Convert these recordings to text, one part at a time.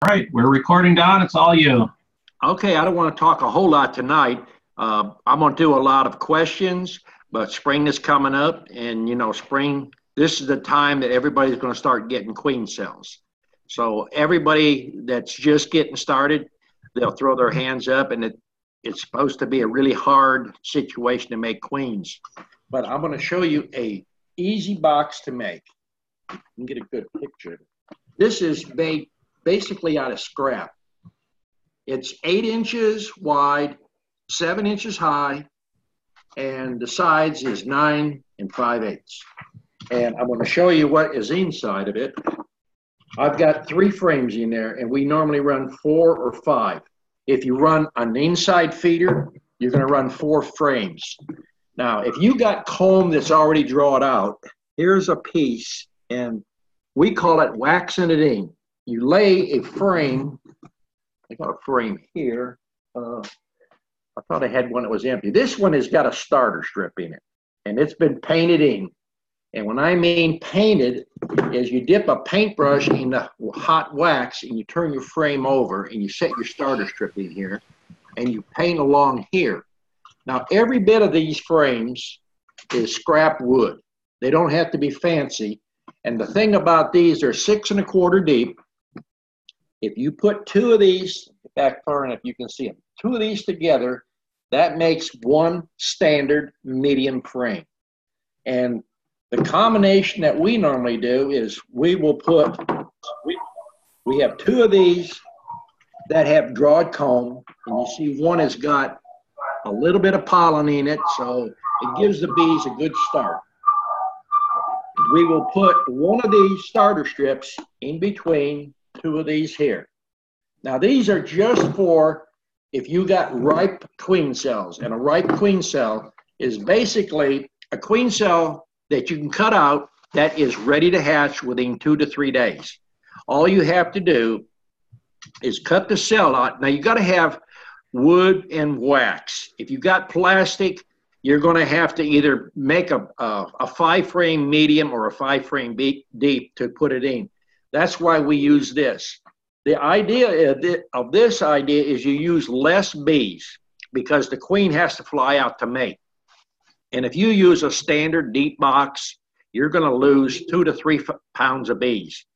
All right, we're recording, Don. It's all you. Okay, I don't want to talk a whole lot tonight. I'm going to do a lot of questions, but spring is coming up, and spring, this is the time that everybody's going to start getting queen cells. So everybody that's just getting started, they'll throw their hands up, and it's supposed to be a really hard situation to make queens. But I'm going to show you a easy box to make. You can get a good picture. This is made basically out of scrap. It's 8 inches wide, 7 inches high, and the sides is 9 5/8. And I'm going to show you what is inside of it. I've got 3 frames in there, and we normally run 4 or 5. If you run an inside feeder, you're going to run 4 frames. Now, if you got comb that's already drawn out, here's a piece, and we call it waxing it in. You lay a frame. I got a frame here. I thought I had one that was empty. This one has got a starter strip in it, and it's been painted in. And when I mean painted, is you dip a paintbrush in the hot wax, and you turn your frame over, and you set your starter strip in here, and you paint along here. Now, every bit of these frames is scrap wood. They don't have to be fancy. And the thing about these, they're 6 1/4 deep. If you put 2 of these, back far enough you can see them, 2 of these together, that makes one standard medium frame. And the combination that we normally do is we have 2 of these that have drawed comb, and you see one has got a little bit of pollen in it, so it gives the bees a good start. We will put one of these starter strips in between 2 of these here. Now, these are just for if you got ripe queen cells. And a ripe queen cell is basically a queen cell that you can cut out that is ready to hatch within 2 to 3 days. All you have to do is cut the cell out. Now, you got to have wood and wax. If you got plastic, you're going to have to either make a 5-frame medium or a 5-frame deep to put it in. That's why we use this. The idea of this idea is you use less bees because the queen has to fly out to mate. And if you use a standard deep box, you're going to lose 2 to 3 pounds of bees,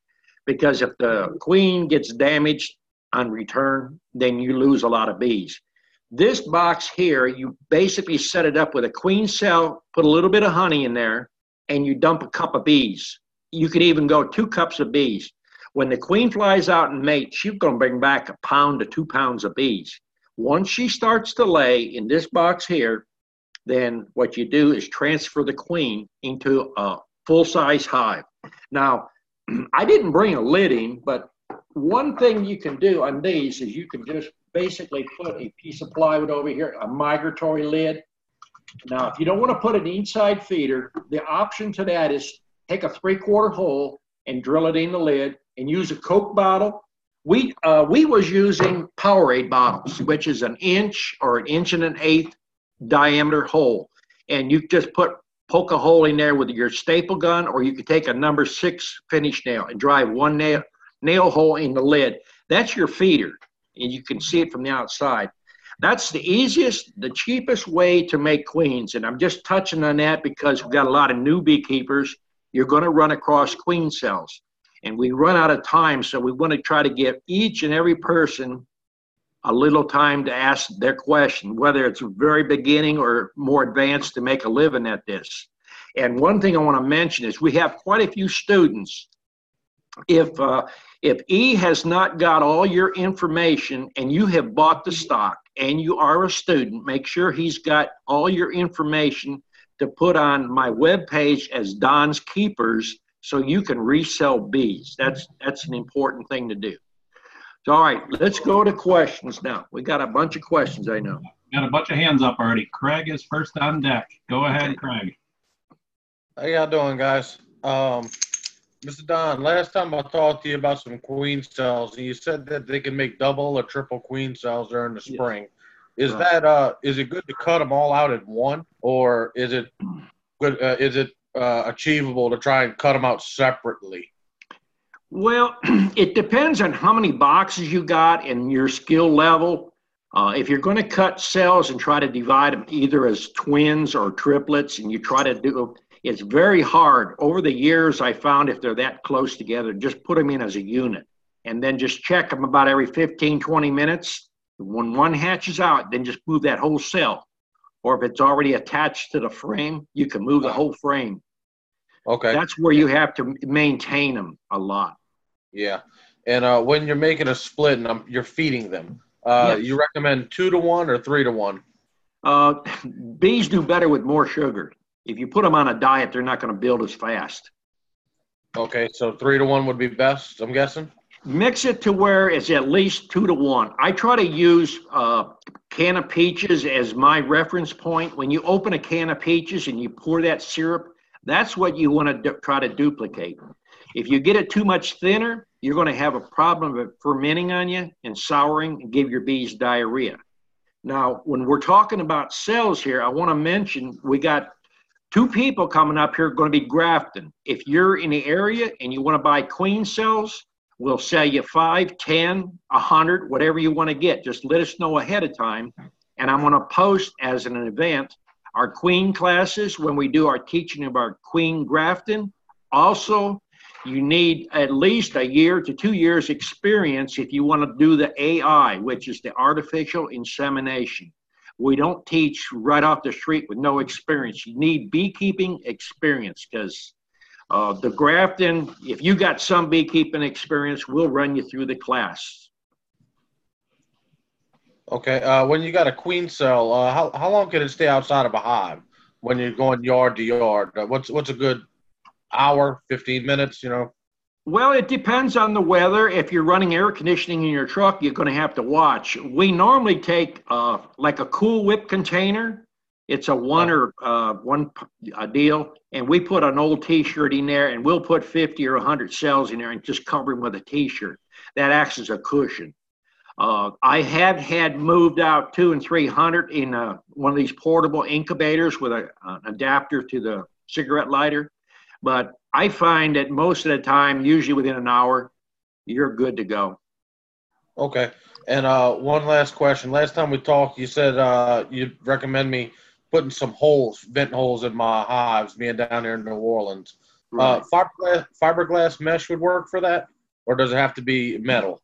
because if the queen gets damaged on return, then you lose a lot of bees. This box here, you basically set it up with a queen cell, put a little bit of honey in there, and you dump a cup of bees. You can even go 2 cups of bees. When the queen flies out and mates, she's going to bring back 1 pound to 2 pounds of bees. Once she starts to lay in this box here, then what you do is transfer the queen into a full-size hive. Now, I didn't bring a lid in, but one thing you can do on these is you can just basically put a piece of plywood over here, a migratory lid. Now, if you don't want to put an inside feeder, the option to that is take a 3/4 hole and drill it in the lid and use a Coke bottle. We was using Powerade bottles, which is 1 inch or 1 1/8 diameter hole. And you just poke a hole in there with your staple gun, or you could take a number 6 finish nail and drive 1 nail hole in the lid. That's your feeder, and you can see it from the outside. That's the easiest, the cheapest way to make queens. And I'm just touching on that because we've got a lot of new beekeepers. You're going to run across queen cells. And we run out of time, so we want to try to give each and every person a little time to ask their question, whether it's very beginning or more advanced to make a living at this. And one thing I want to mention is we have quite a few students. If E has not got all your information and you have bought the stock and you are a student, make sure he's got all your information to put on my webpage as Don's Keepers so you can resell bees. That's an important thing to do. So, all right, let's go to questions now. We got a bunch of questions, I know. Got a bunch of hands up already. Craig is first on deck. Go ahead, Craig. How y'all doing, guys? Mr. Don, last time I talked to you about some queen cells, and you said that they can make double or triple queen cells during the spring. Is that is it good to cut them all out at one, or is it good? Is it achievable to try and cut them out separately? Well, it depends on how many boxes you got and your skill level. If you're going to cut cells and try to divide them either as twins or triplets, and you try to do, it's very hard. Over the years, I found if they're that close together, just put them in as a unit and then just check them about every 15, 20 minutes. When one hatches out, then just move that whole cell. Or if it's already attached to the frame, you can move the whole frame. Okay. That's where you have to maintain them a lot. Yeah. And when you're making a split and you're feeding them, Yes. you recommend 2 to 1 or 3 to 1? Bees do better with more sugar. If you put them on a diet, they're not going to build as fast. Okay, so 3 to 1 would be best, I'm guessing? Mix it to where it's at least 2 to 1. I try to use a can of peaches as my reference point. When you open a can of peaches and you pour that syrup, that's what you want to try to duplicate. If you get it too much thinner, you're going to have a problem of fermenting on you and souring and give your bees diarrhea. Now, when we're talking about cells here, I want to mention we got 2 people coming up here going to be grafting. If you're in the area and you want to buy queen cells, we'll sell you 5, 10, 100, whatever you want to get. Just let us know ahead of time. And I'm going to post as an event our queen classes when we do our teaching of our queen grafting. Also, you need at least a year to 2 years experience if you want to do the AI, which is the artificial insemination. We don't teach right off the street with no experience. You need beekeeping experience because the grafting, if you got some beekeeping experience, we'll run you through the class. Okay, when you got a queen cell, how long can it stay outside of a hive when you're going yard to yard? What's a good hour, 15 minutes, you know? Well, it depends on the weather. If you're running air conditioning in your truck, you're going to have to watch. We normally take like a Cool Whip container. It's a one deal, and we put an old T-shirt in there, and we'll put 50 or 100 cells in there and just cover them with a T-shirt. That acts as a cushion. I have had moved out 200 and 300 in one of these portable incubators with an adapter to the cigarette lighter. But I find that most of the time, usually within an hour, you're good to go. Okay. And one last question. Last time we talked, you said you'd recommend me putting some holes, vent holes in my hives, being down here in New Orleans. Right. Fiberglass mesh would work for that? Or does it have to be metal?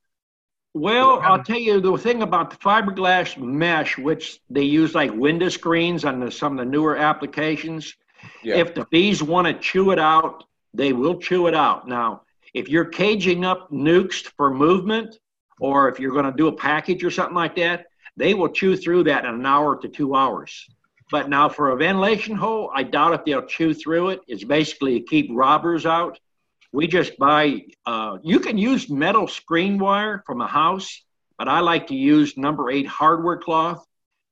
Well, I'll tell you the thing about the fiberglass mesh, which they use like window screens on some of the newer applications. Yeah. If the bees want to chew it out, they will chew it out. Now, if you're caging up nukes for movement, or if you're going to do a package or something like that, they will chew through that in an hour to 2 hours. But now for a ventilation hole, I doubt if they'll chew through it. It's basically to keep robbers out. We just buy, you can use metal screen wire from a house, but I like to use number 8 hardware cloth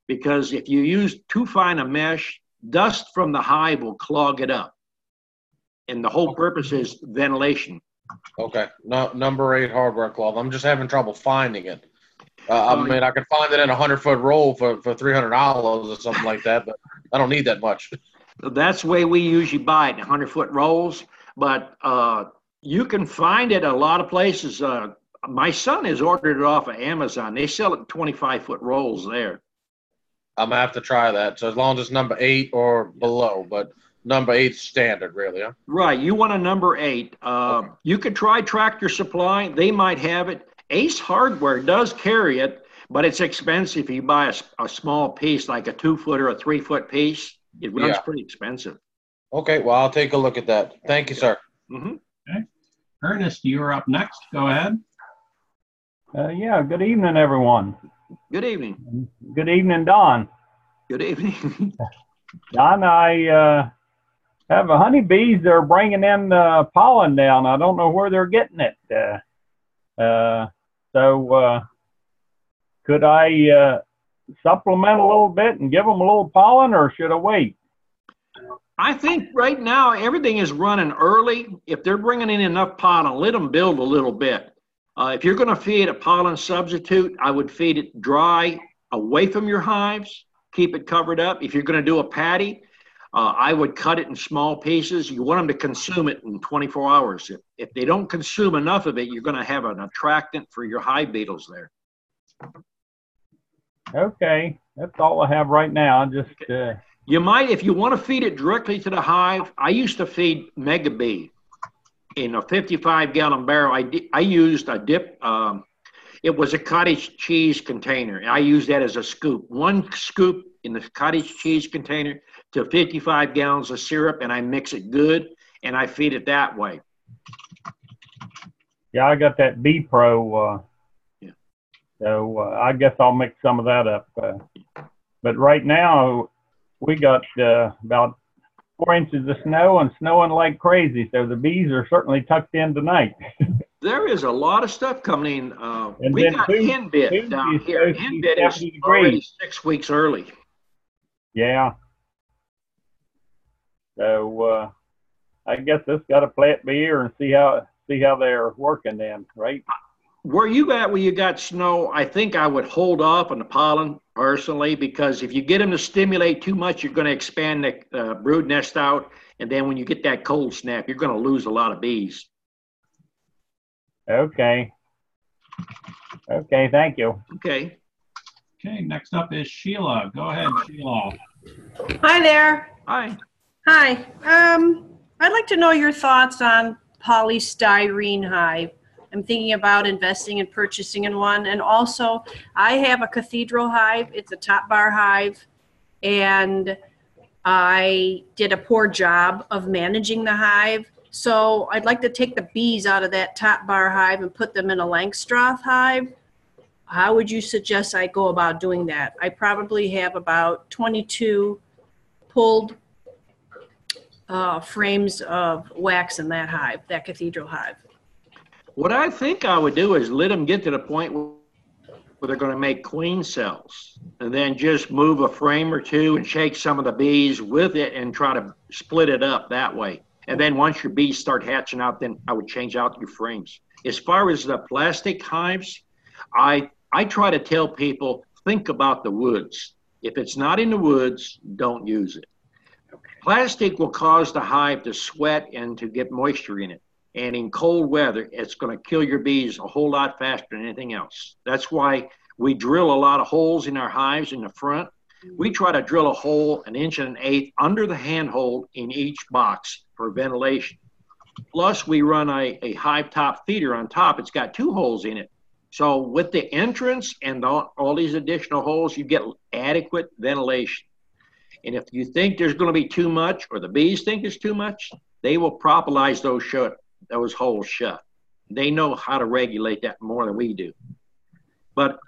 because if you use too fine a mesh, dust from the hive will clog it up. And the whole purpose is ventilation. Okay. No, number 8 hardware cloth. I'm just having trouble finding it. I mean, I could find it in a 100-foot roll for $300 or something like that, but I don't need that much. That's the way we usually buy it, 100-foot rolls. But you can find it a lot of places. My son has ordered it off of Amazon. They sell it in 25-foot rolls there. I'm going to have to try that. So as long as it's number 8 or below, but number 8's standard, really, huh? Right. You want a number 8. Okay. You could try Tractor Supply. They might have it. Ace Hardware does carry it, but it's expensive if you buy a small piece, like a 2-foot or a 3-foot piece. It runs pretty expensive. Okay. Well, I'll take a look at that. Thank you, sir. Mm-hmm. Okay. Ernest, you're up next. Go ahead. Yeah, good evening, everyone. Good evening. Good evening, Don. Good evening. Don, I have honeybees that are bringing in pollen down. I don't know where they're getting it. So could I supplement a little bit and give them a little pollen, or should I wait? I think right now everything is running early. If they're bringing in enough pollen, let them build a little bit. If you're going to feed a pollen substitute, I would feed it dry away from your hives. Keep it covered up. If you're going to do a patty, I would cut it in small pieces. You want them to consume it in 24 hours. If they don't consume enough of it, you're going to have an attractant for your hive beetles there. Okay, that's all I have right now. Just you might, if you want to feed it directly to the hive. I used to feed Mega Bee in a 55-gallon barrel. I used a dip. It was a cottage cheese container. I used that as a scoop. One scoop in the cottage cheese container to 55 gallons of syrup, and I mix it good, and I feed it that way. Yeah, I got that B Pro. Yeah. So I guess I'll mix some of that up. But right now, we got about 4 inches of snow and snowing like crazy. So the bees are certainly tucked in tonight. There is a lot of stuff coming in. And We then got henbit down here. Henbit is already 6 weeks early. Yeah. So I guess this got to play it by ear and see how they're working then, right? Where you at, where you got snow, I think I would hold off on the pollen personally, because if you get them to stimulate too much, you're going to expand the brood nest out, and then when you get that cold snap, you're going to lose a lot of bees. Okay. Okay, thank you. Okay. Okay, next up is Sheila. Go ahead, Sheila. Hi there. Hi. Hi. I'd like to know your thoughts on polystyrene hive. I'm thinking about investing and purchasing in one. And also, I have a cathedral hive. It's a top bar hive. And I did a poor job of managing the hive. So I'd like to take the bees out of that top bar hive and put them in a Langstroth hive. How would you suggest I go about doing that? I probably have about 22 pulled frames of wax in that hive, that cathedral hive. What I think I would do is let them get to the point where they're going to make queen cells, and then just move a frame or two and shake some of the bees with it and try to split it up that way. And then once your bees start hatching out, then I would change out your frames. As far as the plastic hives, I try to tell people, think about the woods. If it's not in the woods, don't use it. Plastic will cause the hive to sweat and to get moisture in it. And in cold weather, it's going to kill your bees a whole lot faster than anything else. That's why we drill a lot of holes in our hives in the front. We try to drill a hole 1.1 inches under the handhold in each box for ventilation. Plus, we run a hive top feeder on top. It's got 2 holes in it. So with the entrance and all these additional holes, you get adequate ventilation. And if you think there's going to be too much, or the bees think it's too much, they will propolize those holes shut. They know how to regulate that more than we do. But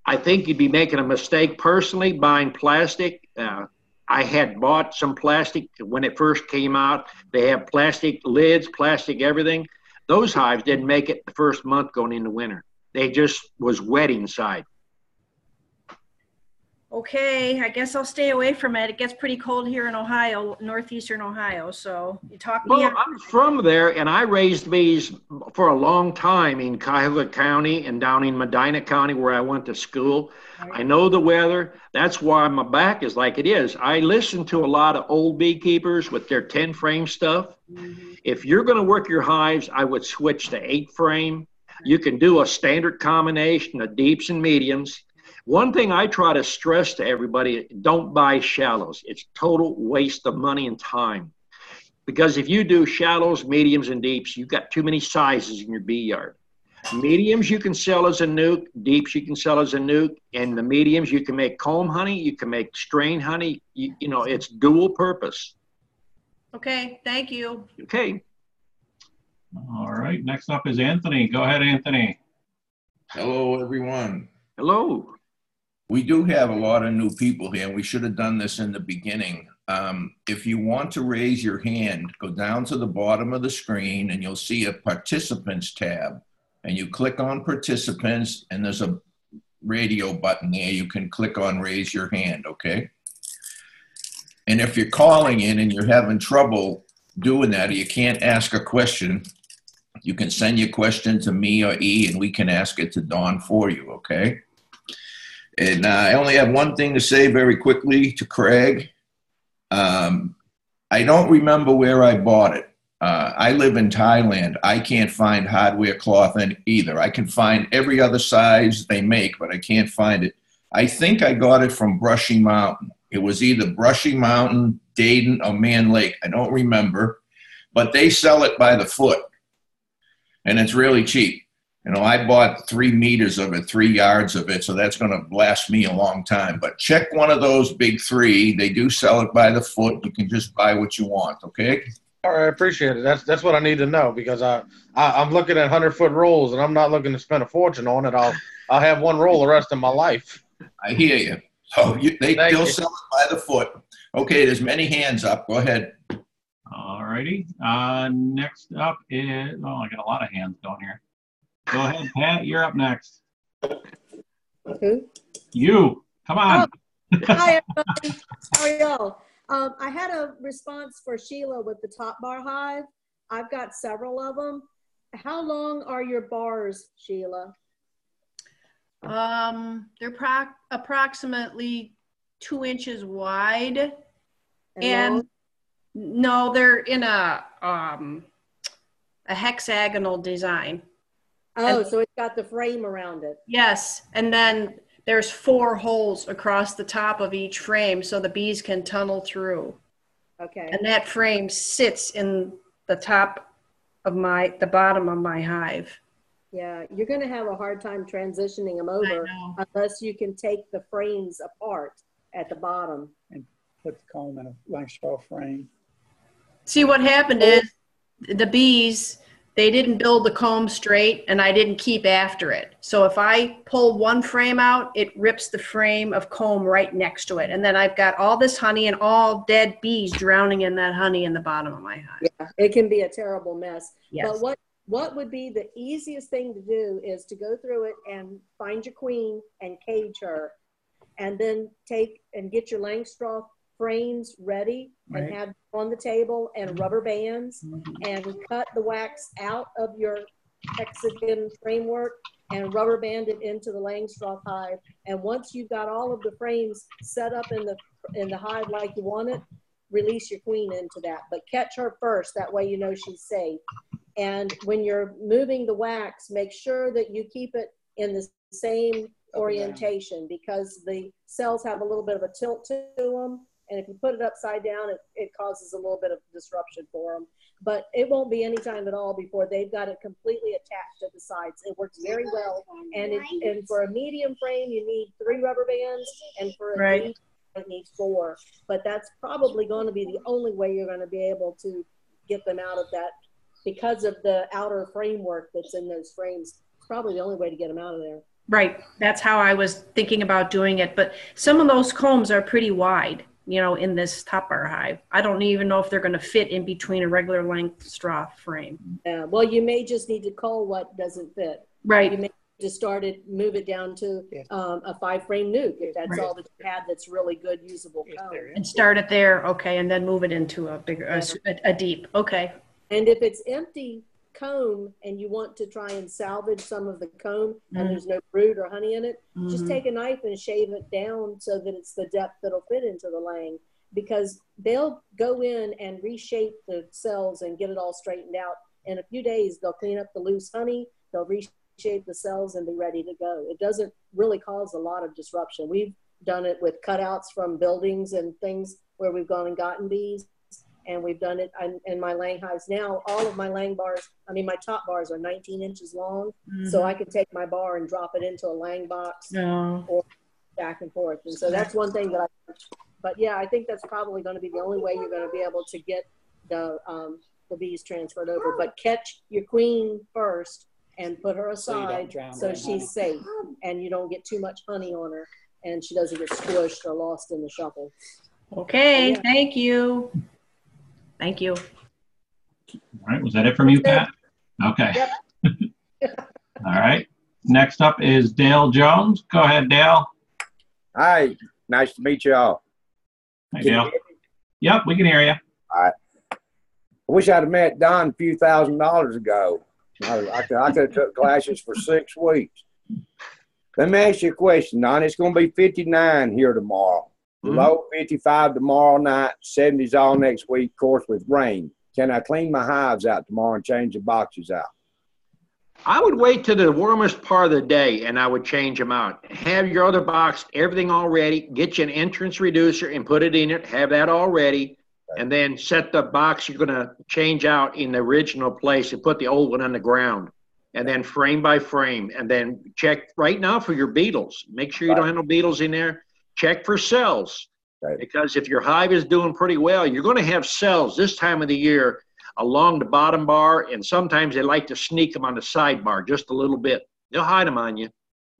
I think you'd be making a mistake personally buying plastic. I had bought some plastic when it first came out. They have plastic lids, plastic everything. Those hives didn't make it the first month going into winter. They just was wet inside. Okay, I guess I'll stay away from it. It gets pretty cold here in Ohio, northeastern Ohio. So you talk me. Well, I'm from there, and I raised bees for a long time in Cuyahoga County and down in Medina County where I went to school. Right. I know the weather. That's why my back is like it is. I listen to a lot of old beekeepers with their 10-frame stuff. Mm-hmm. If you're going to work your hives, I would switch to 8-frame. You can do a standard combination of deeps and mediums. One thing I try to stress to everybody, don't buy shallows. It's total waste of money and time. Because if you do shallows, mediums, and deeps, you've got too many sizes in your bee yard. Mediums you can sell as a nuke, deeps you can sell as a nuke, and the mediums you can make comb honey, you can make strain honey. You know, it's dual purpose. Okay, thank you. Okay. All right, next up is Anthony. Go ahead, Anthony. Hello, everyone. Hello. We do have a lot of new people here, and we should have done this in the beginning. If you want to raise your hand, go down to the bottom of the screen, and you'll see a participants tab. And you click on participants, and there's a radio button there. You can click on raise your hand, okay? And if you're calling in and you're having trouble doing that, or you can't ask a question, you can send your question to me or E, and we can ask it to Dawn for you, okay? And I only have one thing to say very quickly to Craig. I don't remember where I bought it. I live in Thailand. I can't find hardware cloth either. I can find every other size they make, but I can't find it. I think I got it from Brushy Mountain. It was either Brushy Mountain, Dayton, or Man Lake. I don't remember, but they sell it by the foot, and it's really cheap. You know, I bought 3 meters of it, 3 yards of it, so that's going to last me a long time. But check one of those big 3. They do sell it by the foot. You can just buy what you want, okay? All right, I appreciate it. That's what I need to know, because I'm looking at 100-foot rolls, and I'm not looking to spend a fortune on it. I'll have one roll the rest of my life. I hear you. So they'll sell it by the foot. Okay, there's many hands up. Go ahead. All righty. Next up is, oh, I got a lot of hands going here. Go ahead, Pat. You're up next. Who? You. Come on. Oh, hi, everybody. How are y'all? I had a response for Sheila with the top bar hive. I've got several of them. How long are your bars, Sheila? They're approximately 2 inches wide, And long? no, they're in a hexagonal design. Oh, so it's got the frame around it. Yes, and then there's 4 holes across the top of each frame so the bees can tunnel through. Okay. And that frame sits in the top of the bottom of my hive. Yeah, you're going to have a hard time transitioning them over unless you can take the frames apart at the bottom. And put the comb in a Langstroth frame. See, what happened is the bees, they didn't build the comb straight, and I didn't keep after it. So if I pull one frame out, it rips the frame of comb right next to it. And then I've got all this honey and all dead bees drowning in that honey in the bottom of my hive. Yeah, it can be a terrible mess. Yes. But what would be the easiest thing to do is to go through it and find your queen and cage her, and then take and get your Langstroth frames ready and have on the table and rubber bands and cut the wax out of your hexagon framework and rubber band it into the Langstroth hive. And once you've got all of the frames set up in the hive like you want it, release your queen into that. But catch her first, that way you know she's safe. And when you're moving the wax, make sure that you keep it in the same orientation, because the cells have a little bit of a tilt to them. And if you put it upside down, it causes a little bit of disruption for them. But it won't be any time at all before they've got it completely attached to the sides. It works very well. And for a medium frame, you need 3 rubber bands. And for a deep, it needs 4. But that's probably going to be the only way you're going to be able to get them out of that, because of the outer framework that's in those frames. It's probably the only way to get them out of there. Right. That's how I was thinking about doing it. But some of those combs are pretty wide, you know, in this top bar hive. I don't even know if they're going to fit in between a regular Langstroth frame. Yeah. Well, you may just need to cull what doesn't fit. Right. You may just move it down to a 5-frame nuke, if that's all that you had that's really good usable comb. And start it there, okay, and then move it into a bigger, a deep, okay. And if it's empty comb and you want to try and salvage some of the comb and there's no brood or honey in it, just take a knife and shave it down so that it's the depth that'll fit into the lang, because they'll go in and reshape the cells and get it all straightened out. In a few days, they'll clean up the loose honey, they'll reshape the cells and be ready to go. It doesn't really cause a lot of disruption. We've done it with cutouts from buildings and things where we've gone and gotten bees. And we've done it in my lang hives now. All of my lang bars, I mean, my top bars are 19 inches long. So I can take my bar and drop it into a lang box or back and forth. And so that's one thing that but yeah, I think that's probably going to be the only way you're going to be able to get the bees transferred over. But catch your queen first and put her aside so she's safe and you don't get too much honey on her and she doesn't get squished or lost in the shuffle. Okay, thank you. Thank you. All right, was that it from you, Pat? Okay. Yep. All right. Next up is Dale Jones. Go ahead, Dale. Hi, nice to meet you all. Hi, Dale. Yep, we can hear you. All right. I wish I'd have met Don a few $1,000s ago. I could have took classes for 6 weeks. Let me ask you a question, Don. It's going to be 59 here tomorrow. Low 55 tomorrow night, 70s all next week, of course, with rain. Can I clean my hives out tomorrow and change the boxes out? I would wait till the warmest part of the day and I would change them out. Have your other box, everything all ready. Get you an entrance reducer and put it in it. Have that all ready. And then set the box you're going to change out in the original place and put the old one on the ground. And then frame by frame. And then check right now for your beetles. Make sure you don't have no beetles in there. Check for cells. Because if your hive is doing pretty well, you're going to have cells this time of the year along the bottom bar, and sometimes they like to sneak them on the sidebar just a little bit. They'll hide them on you.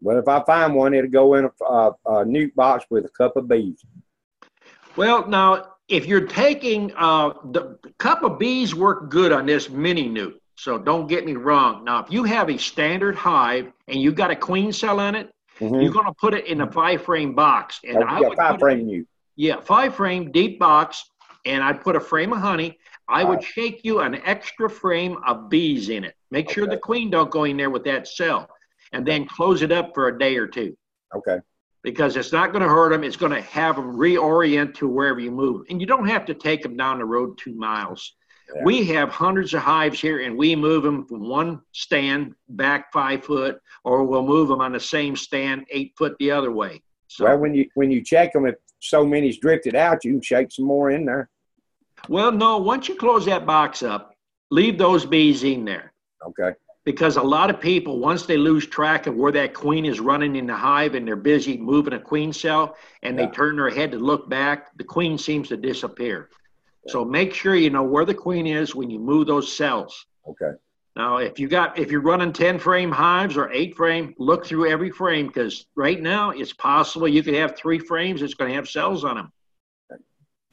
Well, if I find one, it'll go in a nuke box with a cup of bees. Well, now, if you're taking the cup of bees work good on this mini nuke, so don't get me wrong. Now, if you have a standard hive and you got a queen cell on it, you're going to put it in a 5-frame box. And I would 5-frame nuke. Yeah, 5-frame deep box, and I'd put a frame of honey. I would shake you an extra frame of bees in it. Make sure the queen don't go in there with that cell, and then close it up for a day or two. Okay. Because it's not going to hurt them. It's going to have them reorient to wherever you move. And you don't have to take them down the road 2 miles. Yeah. We have hundreds of hives here, and we move them from one stand back 5 foot, or we'll move them on the same stand 8 foot the other way. So, well, when you check them, if so many's drifted out, you can shake some more in there. Well, no, once you close that box up, leave those bees in there. Okay. Because a lot of people, once they lose track of where that queen is running in the hive and they're busy moving a queen cell and they turn their head to look back, the queen seems to disappear. So make sure you know where the queen is when you move those cells. Okay. Now, if you're running 10-frame hives or 8-frame, look through every frame, because right now it's possible you could have 3 frames that's going to have cells on them.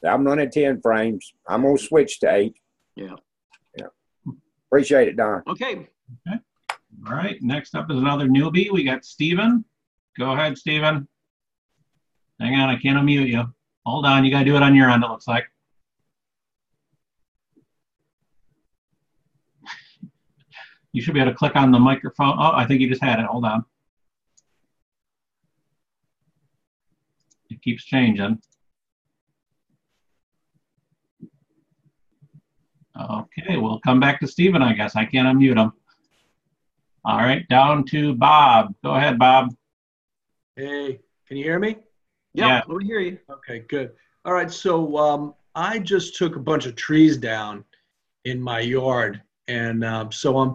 I'm running 10 frames. I'm going to switch to 8. Yeah. Yeah. Appreciate it, Don. Okay. All right. Next up is another newbie. We got Steven. Go ahead, Steven. Hang on. I can't unmute you. Hold on. You got to do it on your end, it looks like. You should be able to click on the microphone. Oh, I think you just had it. Hold on. It keeps changing. Okay, we'll come back to Steven, I guess. I can't unmute him. All right, down to Bob. Go ahead, Bob. Hey, can you hear me? Yeah, we hear you. Okay, good. All right, so I just took a bunch of trees down in my yard, and so I'm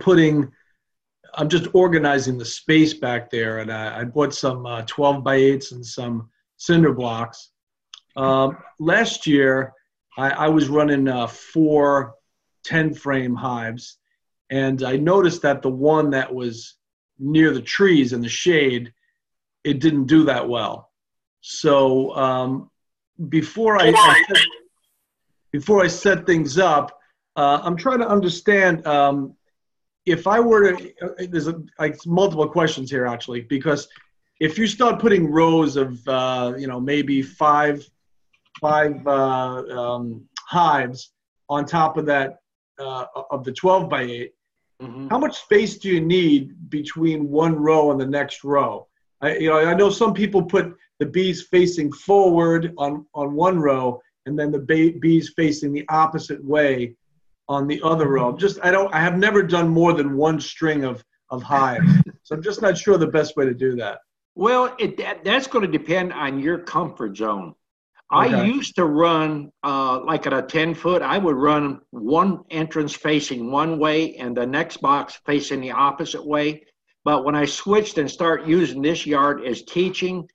just organizing the space back there, and I bought some 12x8s and some cinder blocks. Last year, I was running 4 10-frame hives, and I noticed that the one that was near the trees in the shade, it didn't do that well. So before I set things up, I'm trying to understand if I were to. There's multiple questions here actually, because if you start putting rows of maybe five hives on top of that of the 12x8, how much space do you need between one row and the next row? I know some people put the bees facing forward on one row, and then the bees facing the opposite way on the other row. I have never done more than one string of hives, so I'm just not sure the best way to do that. Well, that's going to depend on your comfort zone. Okay. I used to run, like at a 10-foot, I would run one entrance facing one way and the next box facing the opposite way. But when I switched and start using this yard as teaching,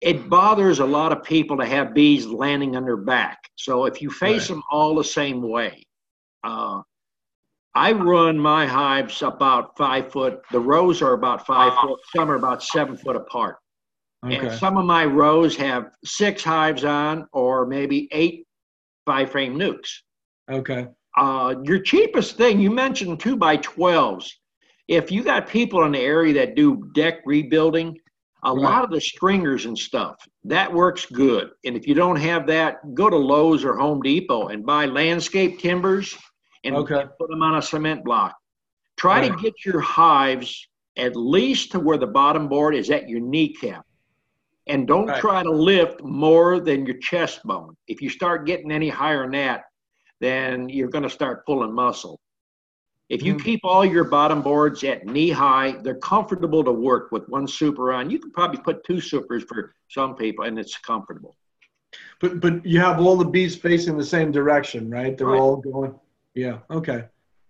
it bothers a lot of people to have bees landing on their back. So if you face them all the same way, I run my hives about 5 foot. The rows are about 5 foot. Some are about 7 foot apart. Okay. And some of my rows have 6 hives on, or maybe 8 5-frame nukes. Okay. Your cheapest thing, you mentioned 2x12s. If you got people in the area that do deck rebuilding, a lot of the stringers and stuff, that works good. And if you don't have that, go to Lowe's or Home Depot and buy landscape timbers and put them on a cement block. Try to get your hives at least to where the bottom board is at your kneecap. And don't Right. try to lift more than your chest bone. If you start getting any higher than that, then you're going to start pulling muscle. If you keep all your bottom boards at knee high, they're comfortable to work with one super on. You could probably put 2 supers for some people, and it's comfortable. But you have all the bees facing the same direction, right? They're Right. all going. Yeah. Okay.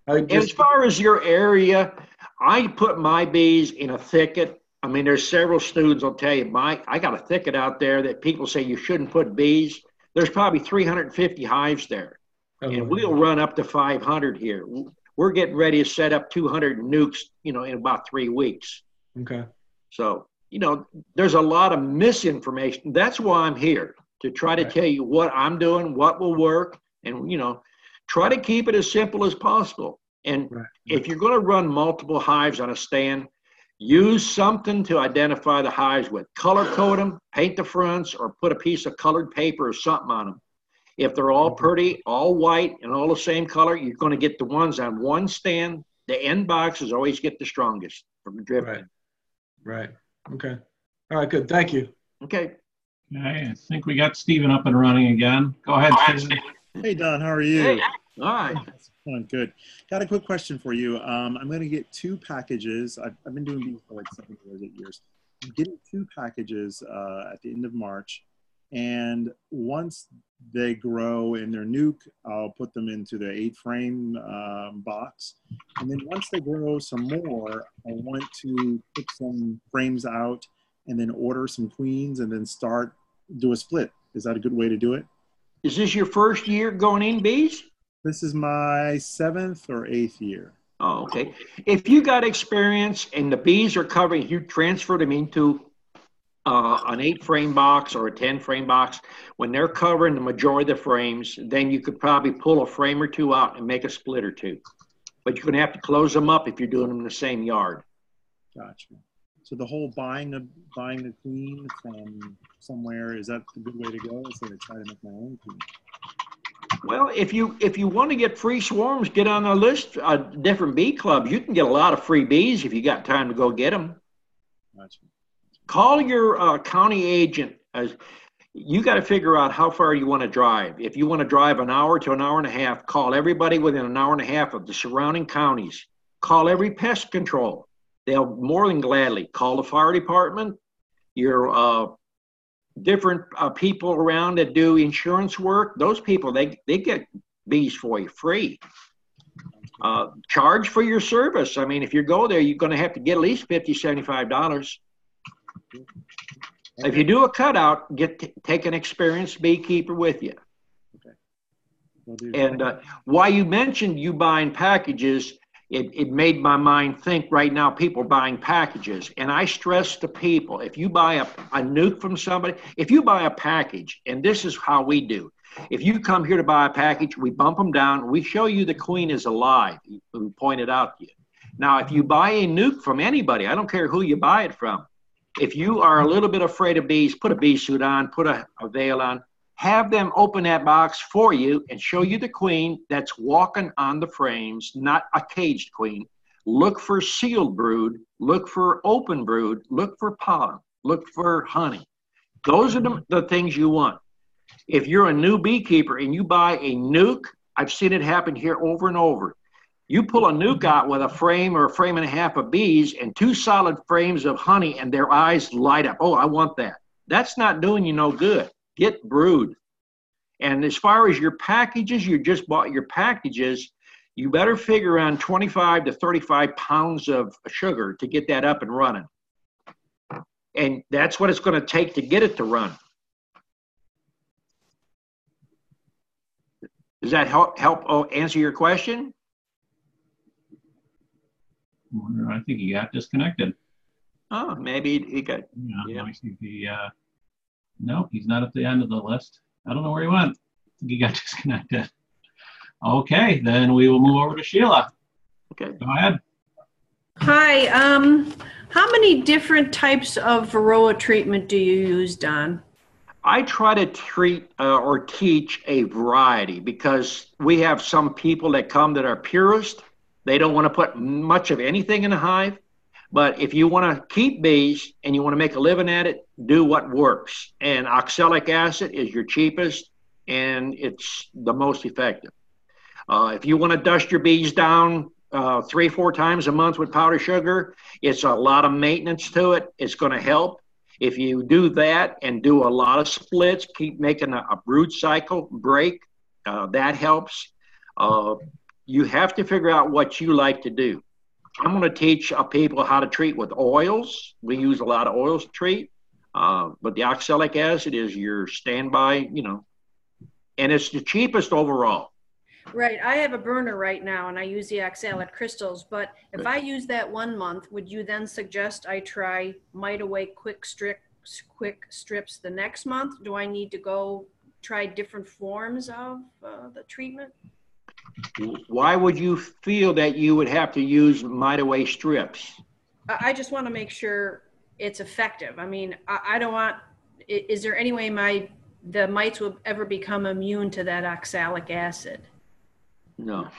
And as far as your area, I put my bees in a thicket. I mean, there's several students will tell you, I got a thicket out there that people say you shouldn't put bees. There's probably 350 hives there. And we'll run up to 500 here. We're getting ready to set up 200 nukes, in about 3 weeks. Okay. So, there's a lot of misinformation. That's why I'm here, to try to tell you what I'm doing, what will work, and, try to keep it as simple as possible. And if you're going to run multiple hives on a stand, use something to identify the hives with. Color code them, paint the fronts, or put a piece of colored paper or something on them. If they're all pretty, all white, and all the same color, you're going to get the ones on one stand. The end boxes always get the strongest from drifting. Right. Okay. All right, good. Thank you. Okay. Okay, I think we got Stephen up and running again. Go ahead, Stephen. Hey, Don, how are you? Hey. All right. Good. Got a quick question for you. I'm going to get 2 packages. I've been doing these for like 7 years, 8 years. I'm getting 2 packages at the end of March. And once they grow in their nuke, I'll put them into the 8-frame box. And then once they grow some more, I want to put some frames out and then order some queens and then do a split. Is that a good way to do it? Is this your first year going in bees? This is my 7th or 8th year. Oh, okay. If you got experience and the bees are covering, you transfer them into an 8-frame box or a 10-frame box. When they're covering the majority of the frames, then you could probably pull a frame or 2 out and make a split or 2. But you're going to have to close them up if you're doing them in the same yard. Gotcha. So the whole buying a queen from somewhere, is that the good way to go? Instead of trying to make my own queen? Well, if you want to get free swarms, get on a list of different bee clubs. You can get a lot of free bees if you got time to go get them. Gotcha. Call your county agent. You got to figure out how far you want to drive. If you want to drive an hour to an hour and a half, call everybody within an hour and a half of the surrounding counties. Call every pest control. They'll more than gladly call the fire department, your different people around that do insurance work. Those people, they get bees for you free. Charge for your service. I mean, if you go there, you're going to have to get at least $50, $75. If you do a cutout, take an experienced beekeeper with you. Okay. And why you mentioned you buying packages, it made my mind think right now people buying packages. And I stress to people, if you buy a nuke from somebody, if you buy a package, and this is how we do. If you come here to buy a package, we bump them down. We show you the queen is alive. We point it out to you. Now, if you buy a nuke from anybody, I don't care who you buy it from. If you are a little bit afraid of bees, put a bee suit on, put a veil on, have them open that box for you and show you the queen that's walking on the frames, not a caged queen. Look for sealed brood, look for open brood, look for pollen, look for honey. Those are the things you want. If you're a new beekeeper and you buy a nuke, I've seen it happen here over and over. You pull a nuke out with a frame or a frame and a half of bees and 2 solid frames of honey and their eyes light up. Oh, I want that. That's not doing you no good. Get brood. And as far as your packages, you just bought your packages, you better figure around 25 to 35 pounds of sugar to get that up and running. And that's what it's going to take to get it to run. Does that help answer your question? I think he got disconnected. Oh, maybe he got. Yeah. No, he's not at the end of the list. I don't know where he went. I think he got disconnected. Okay, then we will move over to Sheila. Okay. Go ahead. Hi. How many different types of Varroa treatment do you use, Don? I try to treat or teach a variety because we have some people that come that are purist. They don't want to put much of anything in a hive. But if you want to keep bees and you want to make a living at it, do what works. And oxalic acid is your cheapest and it's the most effective. If you want to dust your bees down 3-4 times a month with powdered sugar, it's a lot of maintenance to it. It's going to help. If you do that and do a lot of splits, keep making a brood cycle break, that helps. You have to figure out what you like to do. I'm going to teach people how to treat with oils. We use a lot of oils to treat, but the oxalic acid is your standby, and it's the cheapest overall. Right. I have a burner right now and I use the oxalic crystals, but if I use that 1 month, would you then suggest I try Mite Away quick strips the next month? Do I need to go try different forms of the treatment? Why would you feel that you would have to use Mite Away strips? I just want to make sure it's effective. I mean, I don't want, is there any way the mites will ever become immune to that oxalic acid? No.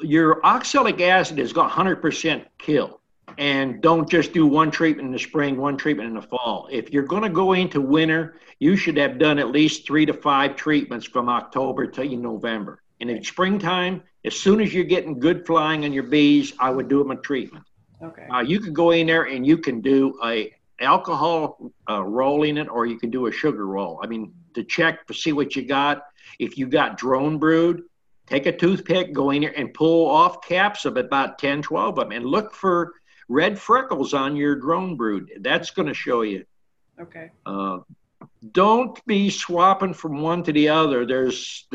Your oxalic acid has got 100% kill. And don't just do one treatment in the spring, one treatment in the fall. If you're going to go into winter, you should have done at least 3 to 5 treatments from October to November. And in springtime, as soon as you're getting good flying on your bees, I would do them a treatment. Okay. You could go in there and you can do a alcohol roll in it, or you can do a sugar roll. I mean, to check to see what you got. If you got drone brood, take a toothpick, go in there and pull off caps of about 10, 12 of them and look for red freckles on your drone brood. That's going to show you. Okay. Don't be swapping from one to the other. There's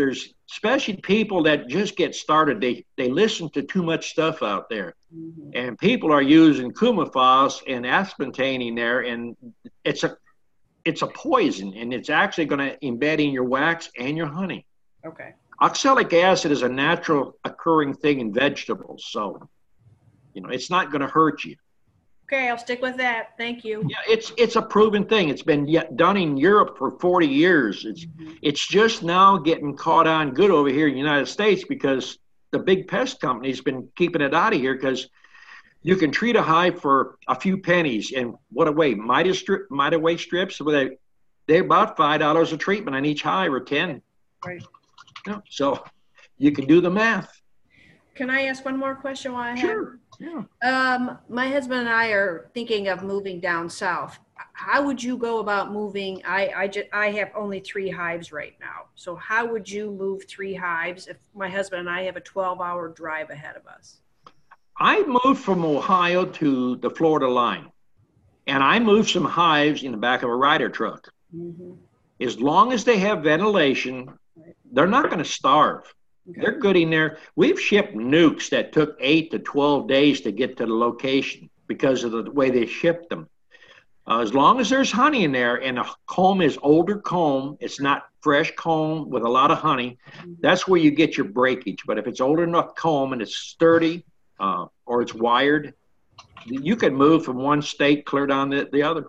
especially people that just get started. They listen to too much stuff out there. Mm-hmm. And people are using Coumaphos and aspartame in there, and it's a poison, and it's actually going to embed in your wax and your honey. Okay. Oxalic acid is a natural occurring thing in vegetables, so it's not going to hurt you. Okay, I'll stick with that. Thank you. Yeah, it's a proven thing. It's been done in Europe for 40 years. It's just now getting caught on good over here in the United States because the big pest companies been keeping it out of here because you can treat a hive for a few pennies. And what away? Mite Away strips, they're about $5 a treatment on each hive or 10. Right. So you can do the math. Can I ask one more question while I have? Sure. Yeah. My husband and I are thinking of moving down south. How would you go about moving? I have only 3 hives right now. So how would you move 3 hives if my husband and I have a 12-hour drive ahead of us? I moved from Ohio to the Florida line, and I moved some hives in the back of a rider truck. Mm-hmm. As long as they have ventilation, they're not going to starve. Okay. They're good in there. We've shipped nukes that took 8 to 12 days to get to the location because of the way they shipped them. As long as there's honey in there and the comb is older comb, it's not fresh comb with a lot of honey, that's where you get your breakage. But if it's older enough comb and it's sturdy or it's wired, you can move from one state clear down the other.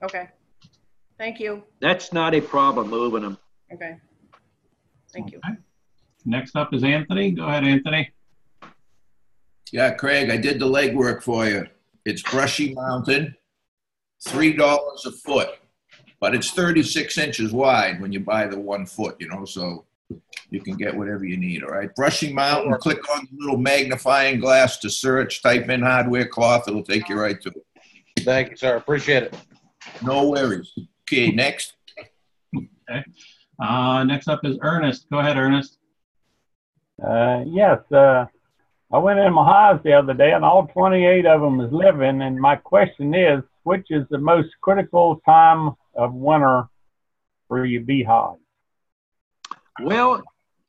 Okay. Thank you. That's not a problem moving them. Okay. Thank you. Next up is Anthony. Go ahead, Anthony. Yeah, Craig, I did the legwork for you. It's Brushy Mountain, $3 a foot, but it's 36 inches wide when you buy the 1 foot, so you can get whatever you need, all right? Brushy Mountain, click on the little magnifying glass to search, type in hardware cloth, it'll take you right to it. Thank you, sir. Appreciate it. No worries. Okay, next. Okay. Next up is Ernest. Go ahead, Ernest. Yes, I went in my hives the other day and all 28 of them is living. And my question is, which is the most critical time of winter for your beehive? Well,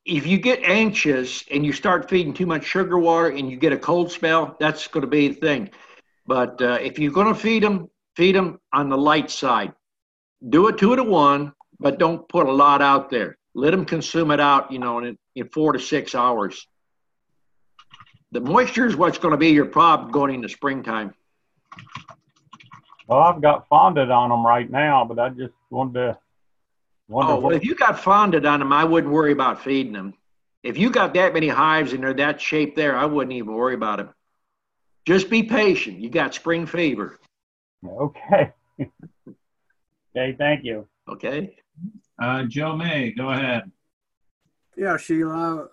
if you get anxious and you start feeding too much sugar water and you get a cold spell, that's going to be the thing. But if you're going to feed them on the light side. Do it 2 to 1, but don't put a lot out there. Let them consume it out, in 4 to 6 hours. The moisture is what's going to be your problem going into springtime. Well, I've got fondant on them right now, but I just wanted to wonder. Well, if you got fondant on them, I wouldn't worry about feeding them. If you got that many hives and they're that shape there, I wouldn't even worry about it. Just be patient. You got spring fever. Okay. Okay, thank you. Okay. Joe May, go ahead. Yeah, Sheila,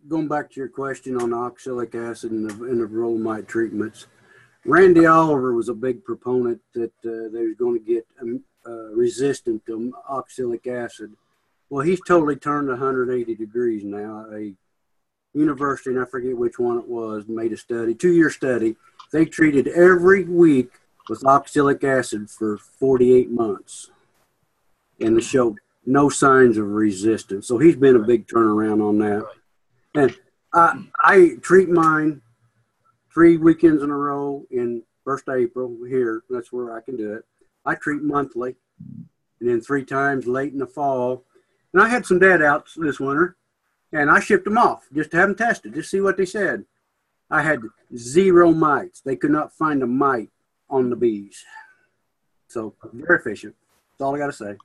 going back to your question on oxalic acid and the bromide treatments, Randy Oliver was a big proponent that they was going to get resistant to oxalic acid. Well, he's totally turned 180 degrees now. A university, and I forget which one it was, made a study, 2-year study. They treated every week with oxalic acid for 48 months. And it showed no signs of resistance. So he's been a big turnaround on that. And I treat mine 3 weekends in a row in 1st April here. That's where I can do it. I treat monthly and then 3 times late in the fall. And I had some dead outs this winter and I shipped them off just to have them tested, just see what they said. I had 0 mites. They could not find a mite on the bees. So very efficient. That's all I got to say.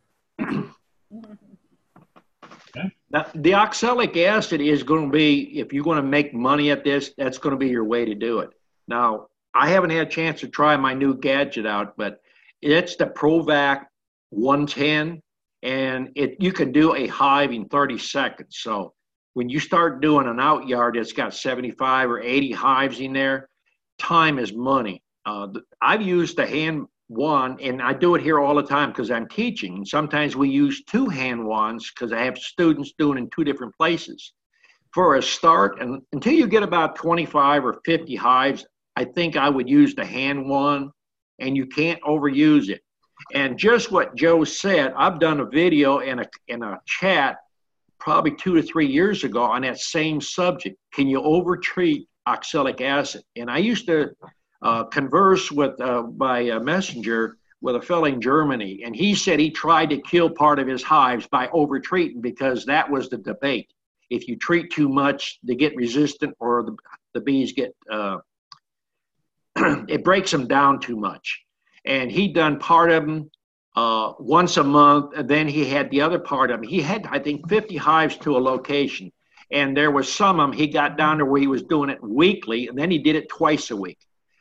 Okay. Now, the oxalic acid is going to be, if you're going to make money at this, that's going to be your way to do it. Now, I haven't had a chance to try my new gadget out, but it's the Provac 110, and you can do a hive in 30 seconds. So when you start doing an out yard that's got 75 or 80 hives in there, time is money. I've used the hand wand, and I do it here all the time because I'm teaching. And sometimes we use 2 hand wands because I have students doing in 2 different places. For a start, and until you get about 25 or 50 hives, I think I would use the hand wand, and you can't overuse it. And just what Joe said, I've done a video in a chat probably 2 to 3 years ago on that same subject. Can you overtreat oxalic acid? And I used to converse with by messenger with a fellow in Germany, and he said he tried to kill part of his hives by overtreating because that was the debate. If you treat too much, they get resistant, or the bees get it breaks them down too much. And he done part of them once a month, and then he had the other part of them. He had, I think, 50 hives to a location, and there was some of them he got down to where he was doing it weekly, and then he did it twice a week.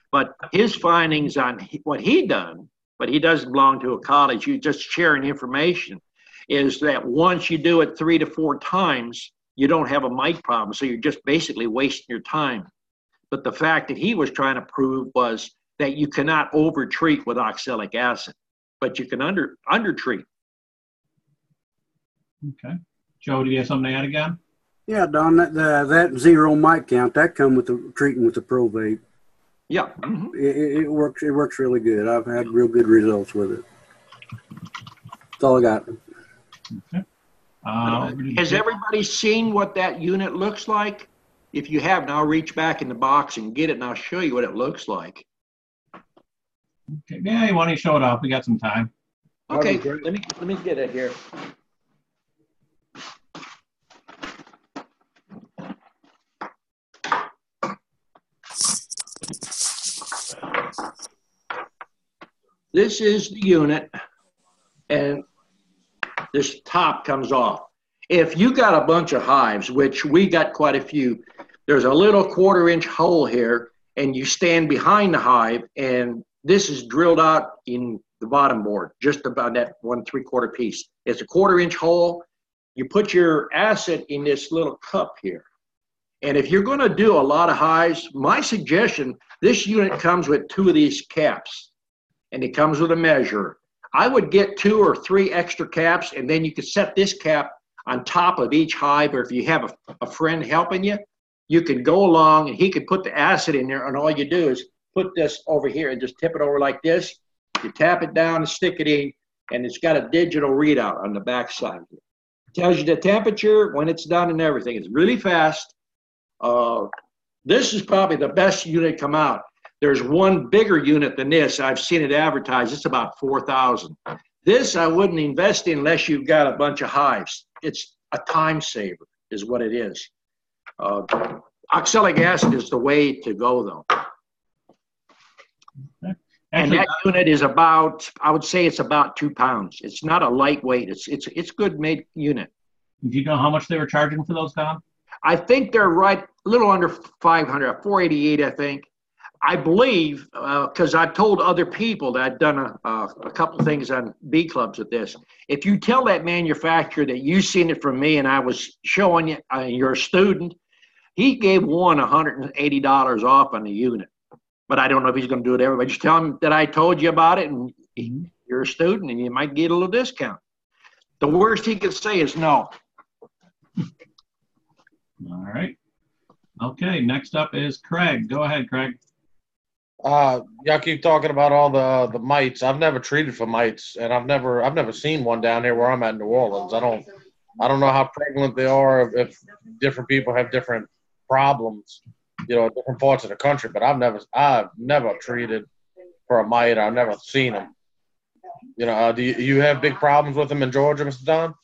But his findings on what he done, but he doesn't belong to a college, you just sharing information, is that once you do it 3 to 4 times, you don't have a mite problem. So you're just basically wasting your time. But the fact that he was trying to prove was that you cannot overtreat with oxalic acid, but you can undertreat. Okay. Joe, do you have something to add again? Yeah, Don, that 0 mite count, that come with the treating with the Provate. Yeah. Mm-hmm. It works really good. I've had real good results with it. That's all I got. Okay. Has everybody seen what that unit looks like? If you haven't, I'll reach back in the box and get it, and I'll show you what it looks like. Okay. Yeah, you want to show it off? We got some time. Okay, let me get it here. This is the unit, and this top comes off. If you got a bunch of hives, which we got quite a few, there's a little 1/4-inch hole here, and you stand behind the hive, and this is drilled out in the bottom board, just about that 1 3/4 piece. It's a 1/4-inch hole. You put your acid in this little cup here. And if you're going to do a lot of hives, my suggestion, this unit comes with 2 of these caps, and it comes with a measure. I would get 2 or 3 extra caps, and then you could set this cap on top of each hive, or if you have a friend helping you, you could go along and he could put the acid in there, and all you do is put this over here and just tip it over like this. You tap it down and stick it in, and it's got a digital readout on the back side. It tells you the temperature, when it's done, and everything. It's really fast. This is probably the best unit come out. There's one bigger unit than this. I've seen it advertised. It's about $4,000. This I wouldn't invest in unless you've got a bunch of hives. It's a time saver is what it is. Oxalic acid is the way to go, though. Okay. And that unit is about, I would say it's about 2 pounds. It's not a lightweight. It's good made unit. Do you know how much they were charging for those, Don? I think they're right, a little under 500, 488, I think. I believe, because I've told other people that I've done a couple things on bee clubs with this. If you tell that manufacturer that you seen it from me and I was showing you, you're a student, he gave one $180 off on the unit. But I don't know if he's going to do it everybody. Just tell him that I told you about it and you're a student and you might get a little discount. The worst he could say is no. All right. Okay, next up is Craig. Go ahead, Craig. Y'all keep talking about all the mites. I've never treated for mites, and I've never seen one down here where I'm at in New Orleans. I don't know how prevalent they are, if different people have different problems, you know, in different parts of the country. But I've never treated for a mite. I've never seen them. You know, do you have big problems with them in Georgia, Mr. Don?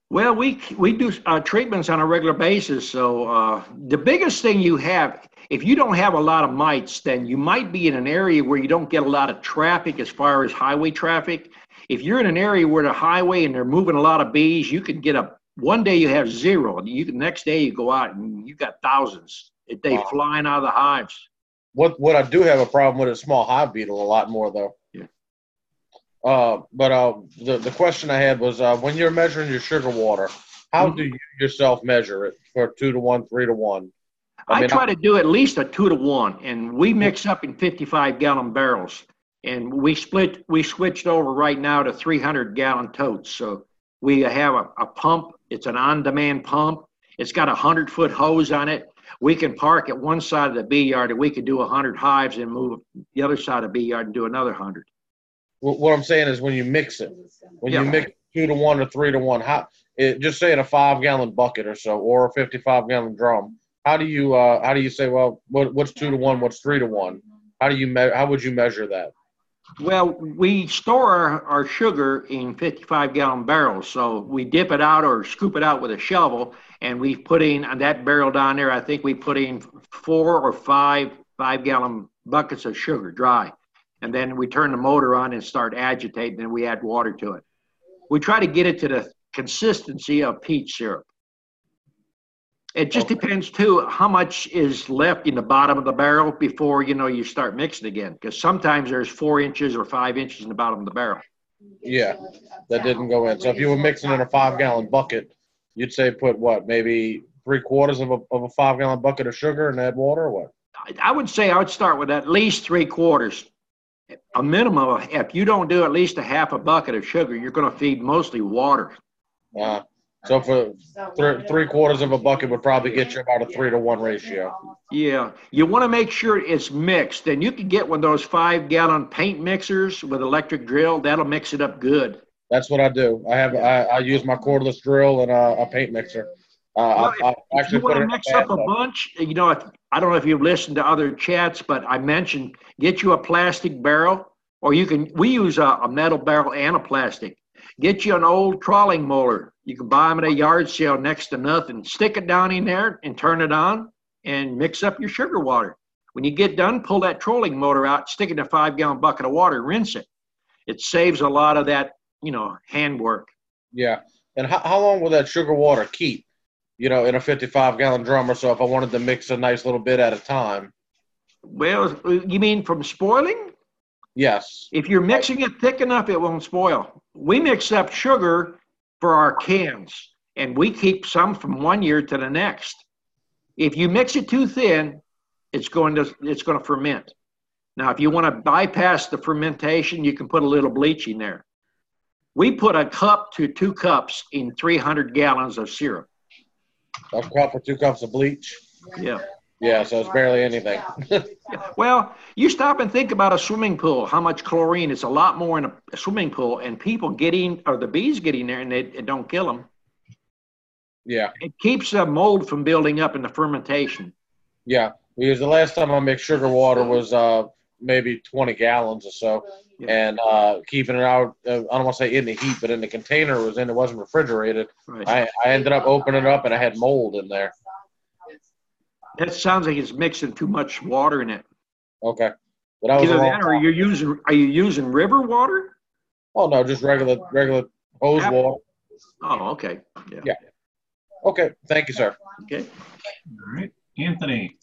Well, we do treatments on a regular basis. So the biggest thing you have, if you don't have a lot of mites, then you might be in an area where you don't get a lot of traffic as far as highway traffic. If you're in an area where the highway and they're moving a lot of bees, you could get one day you have zero. The next day you go out and you got thousands. They flying out of the hives. What I do have a problem with is small hive beetle a lot more though. Yeah. But the question I had was when you're measuring your sugar water, how do you yourself measure it for 2 to 1, 3 to 1? I try to do at least a 2 to 1, and we mix up in 55-gallon barrels, and we switched over right now to 300-gallon totes. So we have a pump. It's an on-demand pump. It's got a 100-foot hose on it. We can park at one side of the bee yard, and we could do 100 hives and move the other side of the bee yard and do another 100. What I'm saying is when you mix it, you mix 2 to 1 or 3 to 1, just say in a 5-gallon bucket or so, or a 55-gallon drum. How do you say, well, what's 2 to 1, what's 3 to 1? How would you measure that? Well, we store our sugar in 55-gallon barrels. So we dip it out or scoop it out with a shovel, and we put in on that barrel down there, I think we put in 4 or 5 5-gallon buckets of sugar dry. And then we turn the motor on and start agitating, and we add water to it. We try to get it to the consistency of peach syrup. It just depends, too, how much is left in the bottom of the barrel before, you start mixing again. Because sometimes there's 4 inches or 5 inches in the bottom of the barrel. Yeah, that didn't go in. So if you were mixing in a 5-gallon bucket, you'd say put what, maybe 3/4 of a 5-gallon bucket of sugar and add water, or what? I would say I would start with at least 3/4. A minimum of, if you don't do at least a half a bucket of sugar, you're going to feed mostly water. So for 3/4 of a bucket would probably get you about a 3 to 1 ratio. Yeah, you want to make sure it's mixed. And you can get one of those 5-gallon paint mixers with electric drill. That'll mix it up good. That's what I do. I use my cordless drill and a paint mixer. If you want to mix up a bunch, I don't know if you've listened to other chats, but I mentioned get you a plastic barrel, or we use a metal barrel and a plastic. Get you an old trawling molar. You can buy them at a yard sale next to nothing. Stick it down in there and turn it on and mix up your sugar water. When you get done, pull that trolling motor out, stick it in a 5-gallon bucket of water, rinse it. It saves a lot of that, handwork. Yeah. And how long will that sugar water keep, in a 55-gallon drum or so if I wanted to mix a nice little bit at a time? Well, you mean from spoiling? Yes. If you're mixing it thick enough, it won't spoil. We mix up sugar for our cans, and we keep some from 1 year to the next. If you mix it too thin, it's going to ferment. Now, if you want to bypass the fermentation, you can put a little bleach in there. We put a cup to 2 cups in 300 gallons of syrup. A cup or 2 cups of bleach? Yeah. Yeah, so it's barely anything. Well, you stop and think about a swimming pool, how much chlorine. It's a lot more in a swimming pool, and people the bees get in there and it don't kill them. Yeah. It keeps the mold from building up in the fermentation. Yeah, because the last time I mixed sugar water was maybe 20 gallons or so. Yeah. And keeping it out, I don't want to say in the heat, but in the container it wasn't refrigerated. Right. I ended up opening it up and I had mold in there. That sounds like it's mixing too much water in it. Okay. But either that or are you using river water? Oh no, just regular hose water. Oh, okay. Yeah. Okay. Thank you, sir. Okay. All right. Anthony.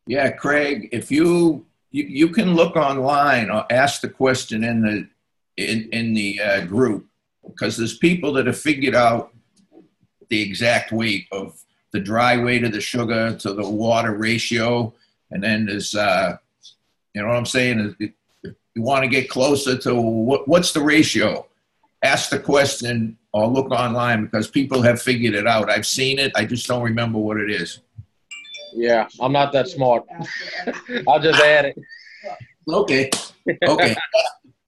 Yeah, Craig, if you can look online or ask the question in the group, because there's people that have figured out the exact weight of the dry weight of the sugar to the water ratio, and then there's you know what I'm saying? If you want to get closer to what's the ratio, ask the question or look online, because people have figured it out. I've seen it. I just don't remember what it is. Yeah, I'm not that smart. I'll just add it. Okay. Okay.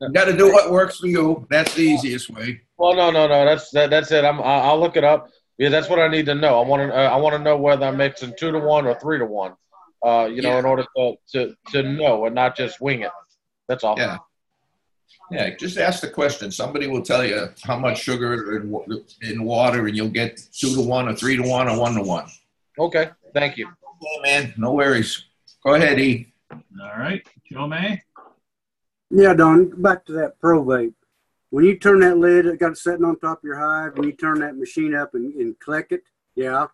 You got to do what works for you. That's the easiest way. Well, no. That's it. I'll look it up. Yeah, that's what I need to know. I want to know whether I'm mixing 2-to-1 or 3-to-1. You know, in order to know and not just wing it. That's all. Yeah. Yeah, just ask the question. Somebody will tell you how much sugar in water, and you'll get 2-to-1 or 3-to-1 or 1-to-1. Okay, thank you. Okay, man, no worries. Go ahead, E. All right, Joe May. Yeah, Don, back to that probate. When you turn that lid, it got it sitting on top of your hive, when you turn that machine up and click it, yeah,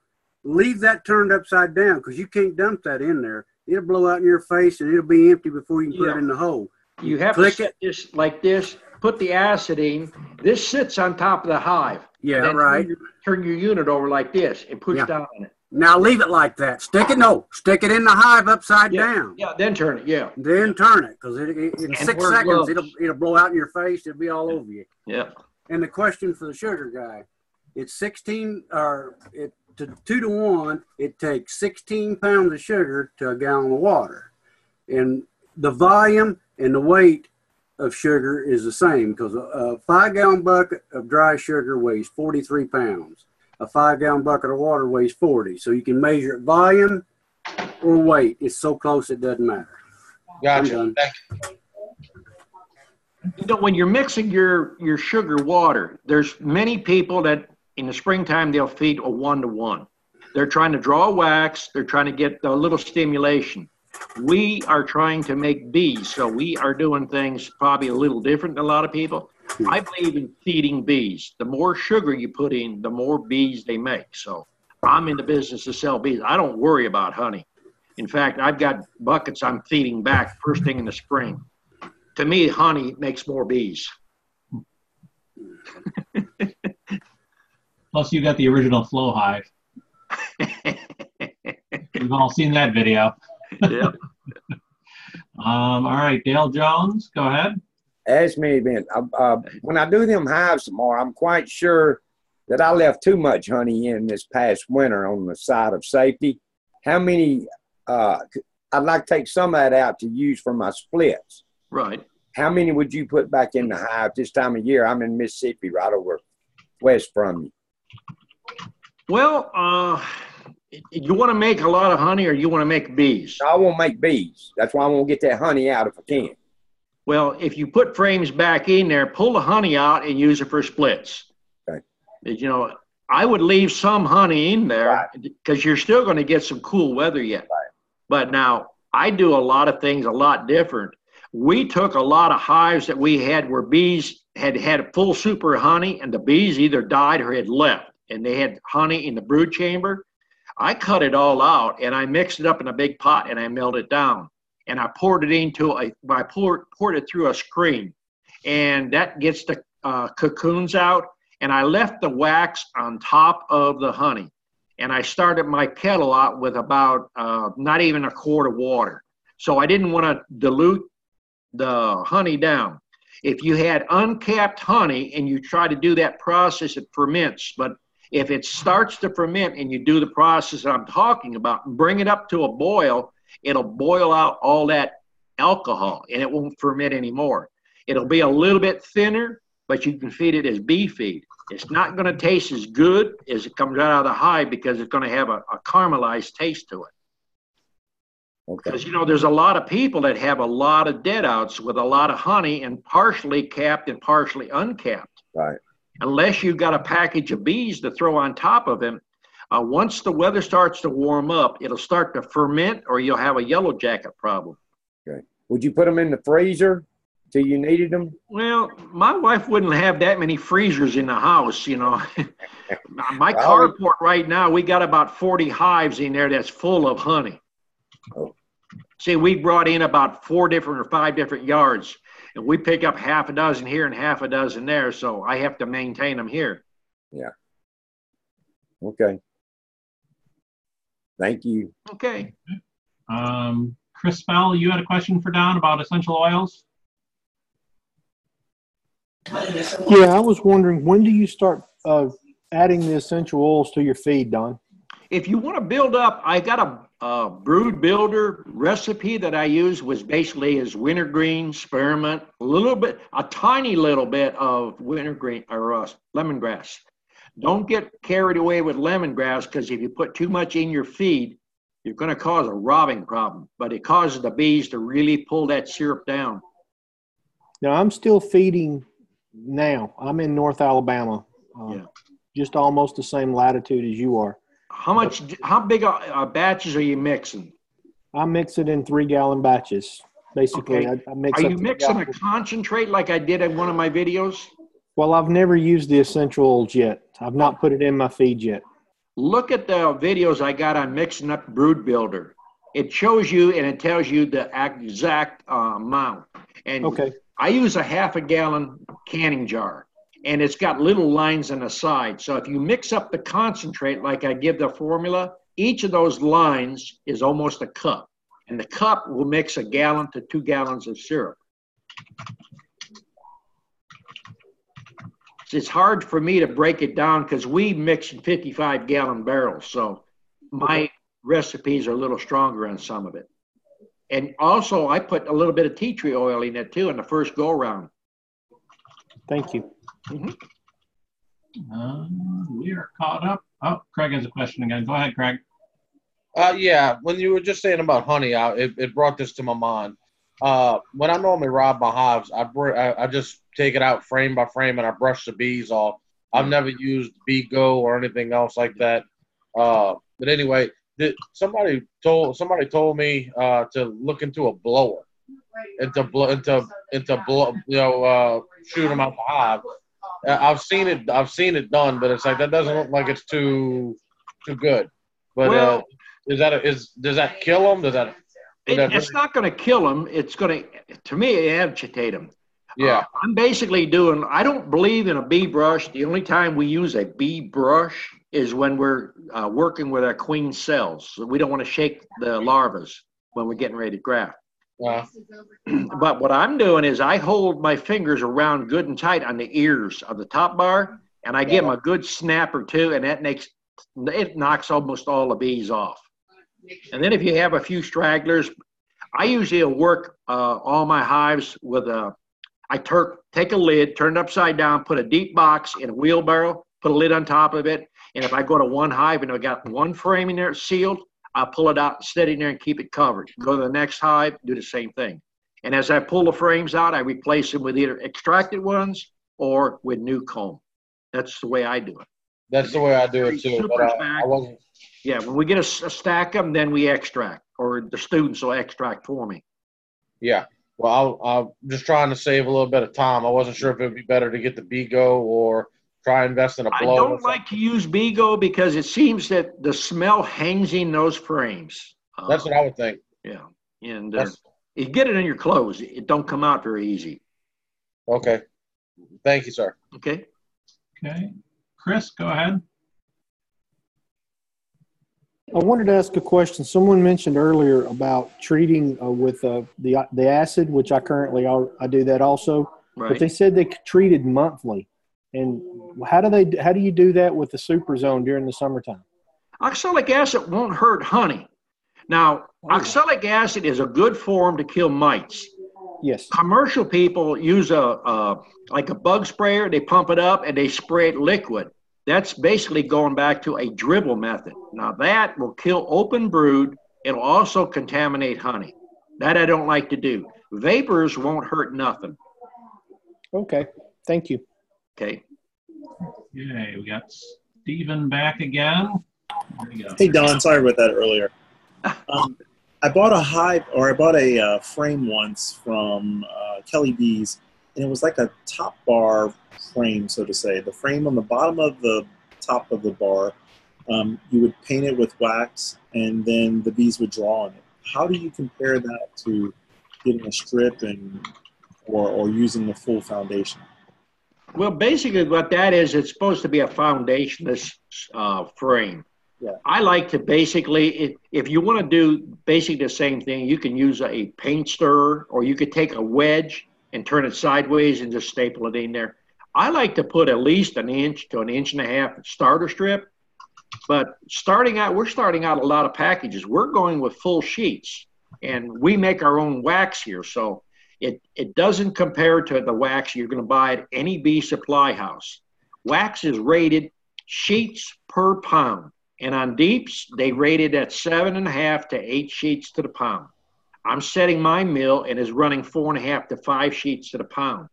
leave that turned upside down, because you can't dump that in there. It'll blow out in your face, and it'll be empty before you can put it in the hole. You have click to set this like this, put the acid in. This sits on top of the hive. Yeah, then right. Turn your unit over like this and push down on it. Now leave it like that. Stick it in the hive upside down. Yeah, then turn it, yeah. Then turn it, because in 6 seconds, it'll blow out in your face. It'll be all over you. Yeah. And the question for the sugar guy, it's 2-to-1, it takes 16 pounds of sugar to a gallon of water. And the volume and the weight of sugar is the same, because a 5-gallon bucket of dry sugar weighs 43 pounds. A 5-gallon bucket of water weighs 40. So you can measure it volume or weight. It's so close it doesn't matter. Gotcha. You know, when you're mixing your sugar water, there's many people that in the springtime they'll feed a 1-to-1. They're trying to draw wax. They're trying to get a little stimulation. We are trying to make bees, so we are doing things probably a little different than a lot of people. I believe in feeding bees. The more sugar you put in, the more bees they make. So I'm in the business to sell bees. I don't worry about honey. In fact, I've got buckets I'm feeding back first thing in the spring. To me, honey makes more bees. Plus, you got the original Flow Hive. We've all seen that video. Yeah. All right, Dale Jones, go ahead. Ask me again. When I do them hives tomorrow, I'm quite sure that I left too much honey in this past winter on the side of safety. How many? I'd like to take some of that out to use for my splits. Right. How many would you put back in the hive this time of year? I'm in Mississippi, right over west from you. Well, you want to make a lot of honey, or you want to make bees? I want to make bees. That's why I want to get that honey out if I can. Well, if you put frames back in there, pull the honey out and use it for splits. Okay. You know, I would leave some honey in there because you're still going to get some cool weather yet. Right. But now I do a lot of things a lot different. We took a lot of hives that we had where bees had full super honey, and the bees either died or had left, and they had honey in the brood chamber. I cut it all out, and I mixed it up in a big pot, and I melted it down. And I poured it into I poured it through a screen, and that gets the cocoons out. And I left the wax on top of the honey. And I started my kettle out with about not even a quart of water. So I didn't want to dilute the honey down. If you had uncapped honey and you try to do that process, it ferments. But if it starts to ferment and you do the process that I'm talking about, and bring it up to a boil, it'll boil out all that alcohol and it won't ferment anymore. It'll be a little bit thinner, but you can feed it as bee feed. It's not going to taste as good as it comes out of the hive because it's going to have a caramelized taste to it. Because, you know, there's a lot of people that have a lot of dead outs with a lot of honey and partially capped and partially uncapped. Right. Unless you've got a package of bees to throw on top of them, once the weather starts to warm up, it'll start to ferment or you'll have a yellow jacket problem. Okay. Would you put them in the freezer till you needed them? Well, my wife wouldn't have that many freezers in the house, you know. My carport right now, we got about 40 hives in there that's full of honey. Oh. See, we brought in about 4 different or 5 different yards, and we pick up half a dozen here and half a dozen there, so I have to maintain them here. Yeah. Okay. Thank you. Okay. Chris Bell, you had a question for Don about essential oils? Yeah, I was wondering, when do you start adding the essential oils to your feed, Don? If you want to build up, I got a brood builder recipe that I use, was basically is wintergreen, spearmint, a tiny little bit of wintergreen or lemongrass. Don't get carried away with lemongrass, because if you put too much in your feed, you're going to cause a robbing problem. But it causes the bees to really pull that syrup down. Now, I'm still feeding now. I'm in North Alabama, just almost the same latitude as you are. How big batches are you mixing? I mix it in 3-gallon batches. Basically, Okay. I mix Are up you to mixing a gallon. concentrate like I did in one of my videos? Well, I've never used the essential oils yet. I've not put it in my feed yet. Look at the videos I got on mixing up brood builder. It shows you and it tells you the exact amount. And Okay. I use a half-a-gallon canning jar, and it's got little lines on the side. So if you mix up the concentrate like I give the formula, each of those lines is almost a cup. And the cup will mix 1 gallon to 2 gallons of syrup. It's hard for me to break it down because we mix in 55-gallon barrels. So my recipes are a little stronger on some of it. And also, I put a little bit of tea tree oil in it too in the first go round. Thank you. Mm-hmm. We are caught up. Oh, Craig has a question again. Go ahead, Craig. Yeah, when you were just saying about honey, it brought this to my mind. When I normally rob my hives, I just take it out frame by frame and I brush the bees off. I've never used Bee Go or anything else like that. But anyway, somebody told me to look into a blower and to blow, shoot them out the hive. I've seen it done, but it's like that doesn't look like it's too good. But does that kill them? It's not going to kill them. It's going to me, agitate them. Yeah. I'm basically I don't believe in a bee brush. The only time we use a bee brush is when we're working with our queen cells. So we don't want to shake the larvae when we're getting ready to graft. But what I'm doing is I hold my fingers around good and tight on the ears of the top bar, and I give them a good snap or two, and it knocks almost all the bees off. And then if you have a few stragglers, I usually work all my hives with take a lid, turn it upside down, put a deep box in a wheelbarrow, put a lid on top of it. And if I go to one hive and I got one frame in there sealed, I'll pull it out, set it in there and keep it covered. Go to the next hive, do the same thing. And as I pull the frames out, I replace them with either extracted ones or with new comb. That's the way I do it. That's the way I do it too. But I wasn't. Yeah, when we get a stack of them, then we extract, or the students will extract for me. Yeah. Well, I'm just trying to save a little bit of time. I wasn't sure if it would be better to get the Bee Go or try invest in a blower. I don't like to use Bee Go because it seems that the smell hangs in those frames. That's what I would think. Yeah, and you get it in your clothes. It don't come out very easy. Okay. Thank you, sir. Okay. Okay. Chris, go ahead. I wanted to ask a question. Someone mentioned earlier about treating with the acid, which I currently I do that also. Right. But they said they treated monthly. And how do you do that with the super zone during the summertime? Oxalic acid won't hurt honey. Now, oxalic acid is a good form to kill mites. Yes. Commercial people use like a bug sprayer. They pump it up and they spray it liquid. That's basically going back to a dribble method. Now that will kill open brood. It'll also contaminate honey. That I don't like to do. Vapors won't hurt nothing. Okay. Thank you. Okay. Okay, we got Stephen back again. Hey, Don, sorry about that earlier. I bought a frame once from Kelly Bees, and it was like a top bar frame, so to say. The frame on the bottom of the top of the bar, you would paint it with wax, and then the bees would draw on it. how do you compare that to getting a strip or using the full foundation? Well, basically what that is, it's supposed to be a foundationless frame. Yeah. I like to basically, if you want to do basically the same thing, you can use a paint stirrer, or you could take a wedge and turn it sideways and just staple it in there. I like to put at least an inch to an inch and a half starter strip. But we're starting out a lot of packages. We're going with full sheets, and we make our own wax here. So it doesn't compare to the wax you're going to buy at any bee supply house. Wax is rated sheets per pound. And on deeps, they rate it at 7.5 to 8 sheets to the pound. I'm setting my mill and is running 4.5 to 5 sheets to the pound.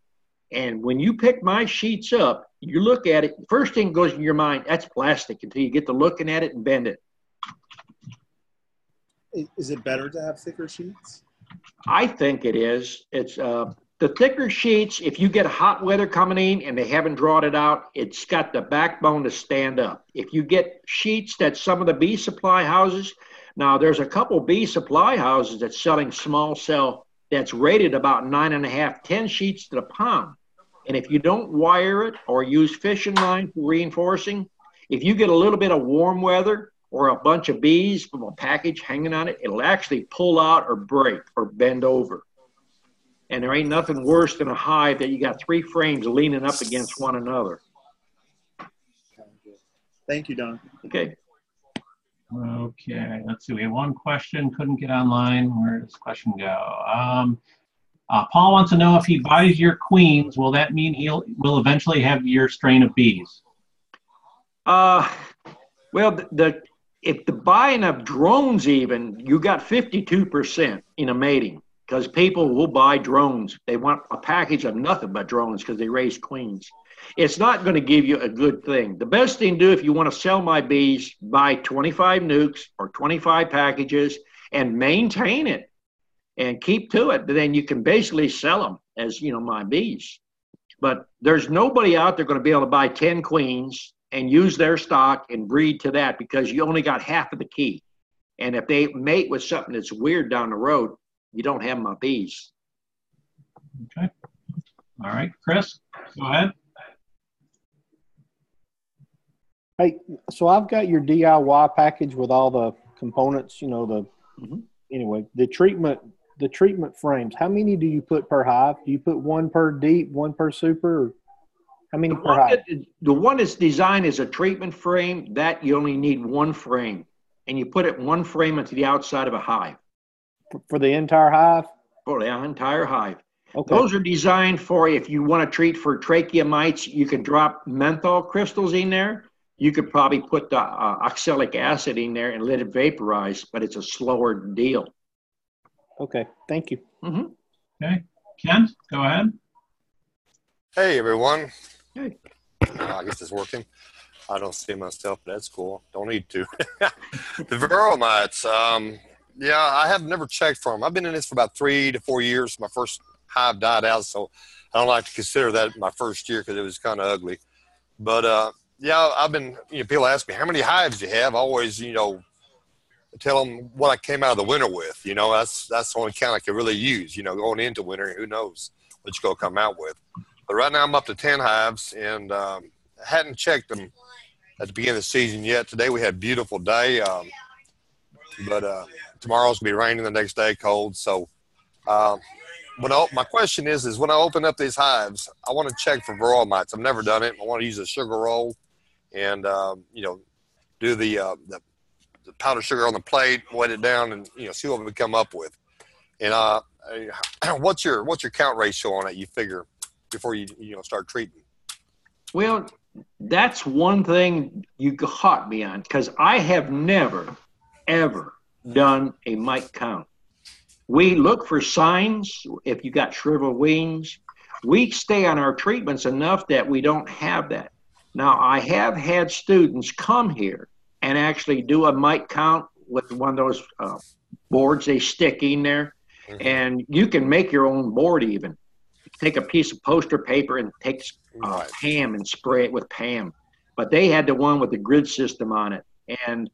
And when you pick my sheets up, you look at it, first thing goes in your mind, that's plastic, until you get to looking at it and bend it. Is it better to have thicker sheets? I think it is. It's the thicker sheets, if you get hot weather coming in and they haven't drawn it out, it's got the backbone to stand up. If you get sheets that some of the bee supply houses, now there's a couple bee supply houses that's selling small cell that's rated about 9.5, 10 sheets to the pound. And if you don't wire it or use fishing line for reinforcing, if you get a little bit of warm weather or a bunch of bees from a package hanging on it, it'll actually pull out or break or bend over. And there ain't nothing worse than a hive that you got 3 frames leaning up against one another. Thank you, Don. Okay. Okay, let's see. We have one question, couldn't get online. Where does this question go? Paul wants to know, if he buys your queens, will that mean will eventually have your strain of bees? Well, if the buying of drones even, you got 52% in a mating, because people will buy drones. They want a package of nothing but drones because they raise queens. It's not going to give you a good thing. The best thing to do if you want to sell my bees, buy 25 nukes or 25 packages and maintain it and keep to it. Then you can basically sell them as, my bees. But there's nobody out there going to be able to buy 10 queens and use their stock and breed to that, because you only got half of the key. And if they mate with something that's weird down the road, you don't have my bees. Okay. All right, Chris, go ahead. Hey, so I've got your DIY package with all the components, anyway, the treatment frames. How many do you put per hive? Do you put one per deep, one per super? Or how many per hive? The one that's designed as a treatment frame, that you only need one frame, and you put it one frame into the outside of a hive. For the entire hive? For the entire hive. Okay. Those are designed for if you want to treat for trachea mites, you can drop menthol crystals in there. You could probably put the oxalic acid in there and let it vaporize, but it's a slower deal. Okay, thank you. Mm-hmm. Okay, Ken, go ahead. Hey, everyone. Hey. I guess it's working. I don't see myself, but that's cool. Don't need to. The Varroa mites. Yeah, I have never checked for them. I've been in this for about 3 to 4 years. My first hive died out, so I don't like to consider that my first year because it was kind of ugly. But, yeah, I've been, people ask me, how many hives do you have? I always, tell them what I came out of the winter with. That's the only count I can really use, going into winter. Who knows what you're going to come out with. But right now I'm up to 10 hives, and I hadn't checked them at the beginning of the season yet. Today we had a beautiful day, but tomorrow's going to be raining, the next day cold. So my question is when I open up these hives, I want to check for Varroa mites. I've never done it. I want to use a sugar roll and, do the powdered sugar on the plate, wet it down, and, see what we come up with. And what's your count ratio on it, you figure, before you start treating? Well, that's one thing you caught me on, because I have never, ever done a mite count. We look for signs. If you got shriveled wings, we stay on our treatments enough that we don't have that. Now, I have had students come here and actually do a mite count with one of those boards they stick in there, and you can make your own board even. Take a piece of poster paper and take PAM and spray it with PAM. But they had the one with the grid system on it. And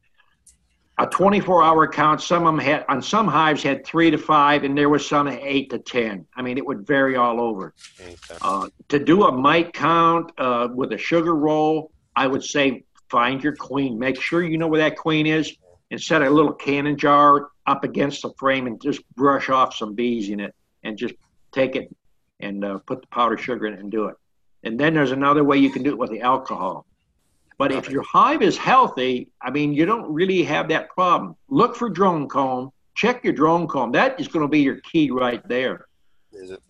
a 24-hour count. Some of them had, on some hives had 3 to 5, and there was some at 8 to 10. I mean, it would vary all over. Okay. To do a mite count with a sugar roll, I would say find your queen. Make sure you know where that queen is, and set a little cannon jar up against the frame and just brush off some bees in it, and just take it and put the powdered sugar in it and do it. And then there's another way you can do it with the alcohol. But if your hive is healthy, I mean, you don't really have that problem. Look for drone comb. Check your drone comb. That is going to be your key right there. Is it?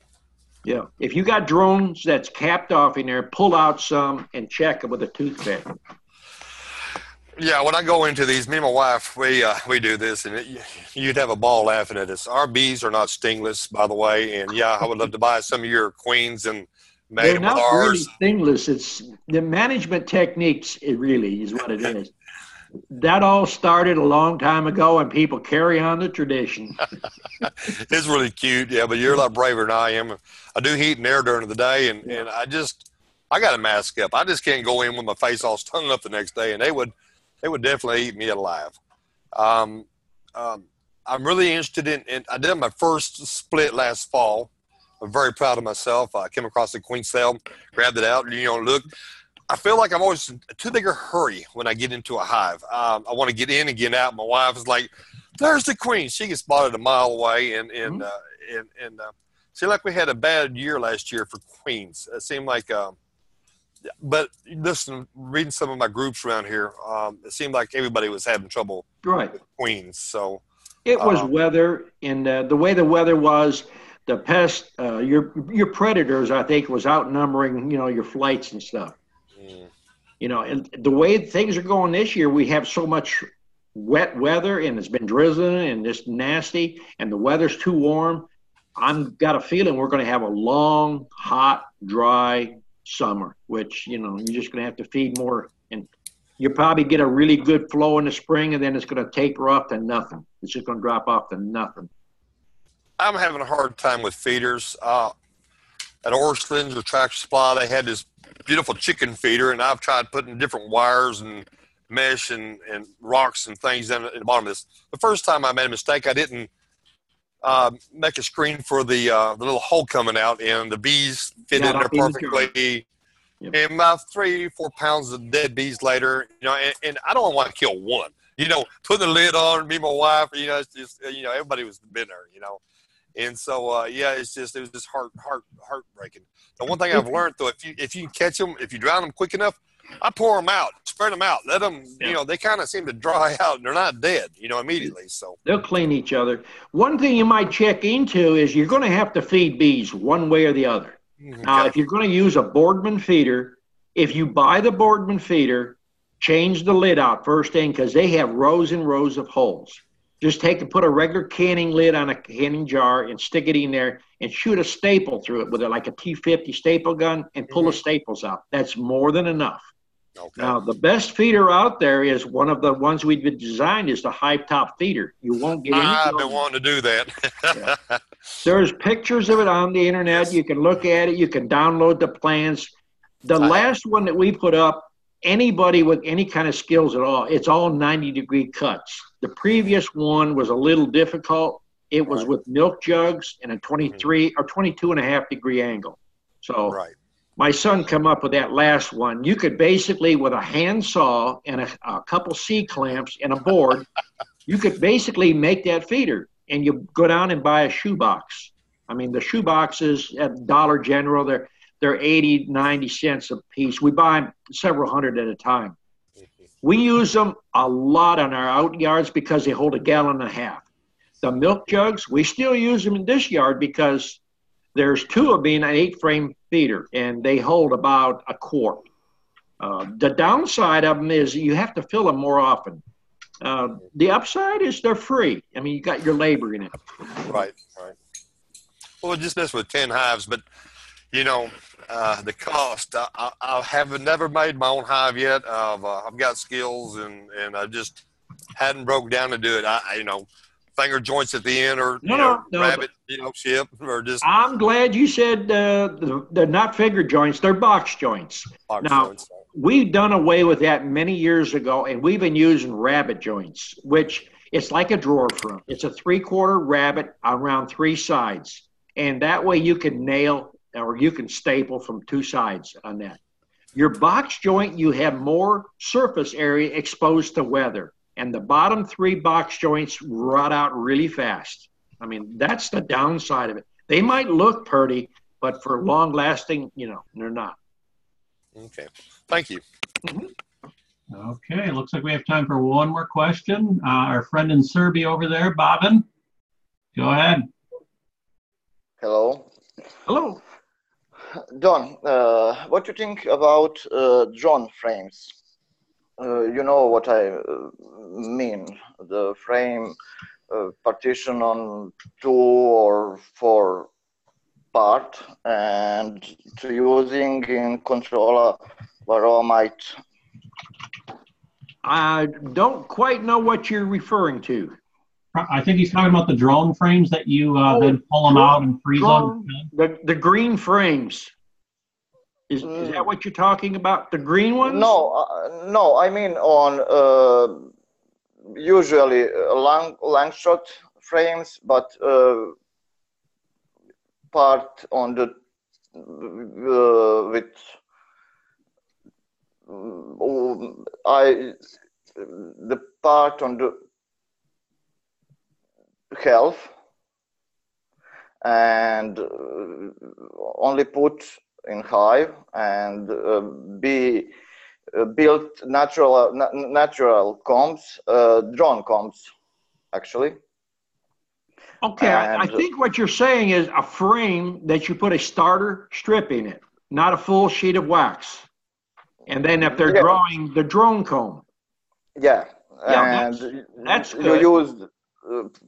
Yeah. If you got drones that's capped off in there, pull out some and check it with a toothpick. Yeah, when I go into these, me and my wife, we do this, and you'd have a ball laughing at us. Our bees are not stingless, by the way, and yeah, I would love to buy some of your queens and mate They're them not with really ours. stingless. It's the management techniques. It really is what it is. That all started a long time ago, and people carry on the tradition. It's really cute, yeah, but you're a lot braver than I am. I do heat and air during the day, and I got a mask up. I just can't go in with my face all stung up the next day, and they would definitely eat me alive. I'm really interested in I did my first split last fall. I'm very proud of myself. I came across a queen cell, grabbed it out, and, look. I feel like I'm always in too big a hurry when I get into a hive. I want to get in and get out. My wife is like, there's the queen. She gets spotted a mile away. And seemed like we had a bad year last year for queens. It seemed like, but listen, reading some of my groups around here, it seemed like everybody was having trouble with queens. So it was weather, and the way the weather was, the pest, your predators, I think, was outnumbering, your flights and stuff. And the way things are going this year, we have so much wet weather, and it's been drizzling and just nasty, and the weather's too warm. I've got a feeling we're going to have a long, hot, dry summer, which, you're just going to have to feed more. And you'll probably get a really good flow in the spring, and then it's going to taper off to nothing. It's just going to drop off to nothing. I'm having a hard time with feeders. At Orscheln's or Tractor Supply, they had this beautiful chicken feeder, and I've tried putting different wires and mesh and rocks and things in the bottom of this. The first time I made a mistake, I didn't make a screen for the little hole coming out, and the bees fit in there perfectly. Yep. And about 3-4 pounds of dead bees later, and I don't want to kill one. Putting the lid on, me and my wife, it's just, everybody was been there, And so, it was just heartbreaking. The one thing I've learned, though, if you catch them, if you drown them quick enough, I pour them out, spread them out, let them, they kind of seem to dry out, and they're not dead, immediately. So they'll clean each other. One thing you might check into is you're going to have to feed bees one way or the other. Okay. Now, if you're going to use a Boardman feeder, if you buy the Boardman feeder, change the lid out first thing, because they have rows and rows of holes. Just put a regular canning lid on a canning jar and stick it in there and shoot a staple through it with like a T50 staple gun and pull the staples out. That's more than enough. Okay. Now, the best feeder out there is one of the ones we've been designed is the Hive Top feeder. You won't get any. I've been wanting to do that. Yeah. There's pictures of it on the internet. You can look at it. You can download the plans. The last one that we put up, anybody with any kind of skills at all, it's all 90-degree cuts. The previous one was a little difficult. It was with milk jugs and a 23 or 22.5-degree angle. So my son come up with that last one. You could basically, with a hand saw and a couple C-clamps and a board, you could basically make that feeder. And you go down and buy a shoebox. I mean, the shoe boxes at Dollar General, they're 80, 90 cents a piece. We buy them several hundred at a time. We use them a lot on our out yards because they hold 1.5 gallons. The milk jugs, we still use them in this yard because there's 2 of them in an 8-frame feeder, and they hold about a quart. The downside of them is you have to fill them more often. The upside is they're free. I mean, you got your labor in it. Right. Well, just mess with 10 hives, but the cost. I have never made my own hive yet. I've got skills, and I just hadn't broke down to do it. Finger joints at the end, or rabbet, ship, or just. I'm glad you said they're not finger joints; they're box joints. Box joints. we've done away with that many years ago, and we've been using rabbet joints, which it's like a drawer front. It's a 3/4 rabbet around 3 sides. And that way you can nail or you can staple from 2 sides on that. Your box joint, you have more surface area exposed to weather. And the bottom 3 box joints rot out really fast. I mean, that's the downside of it. They might look pretty, but for long lasting, you know, they're not. Okay. Thank you. Okay, looks like we have time for one more question. Our friend in Serbia over there, Bobbin, go ahead. Hello. Hello. Don, what do you think about drone frames? You know what I mean. The frame partition on 2 or 4 part and to using in controller Varroa might. I don't quite know what you're referring to. I think he's talking about the drone frames that you then pull them out and freeze them. The green frames. Is that what you're talking about? The green ones? No, no. I mean on usually long shot frames, but part on the with the part on the half and only put in Hive and be built natural combs, drone combs, actually. Okay, I think what you're saying is a frame that you put a starter strip in it, not a full sheet of wax. And then if they're drawing the drone comb. Yeah, yeah, and that's good. You used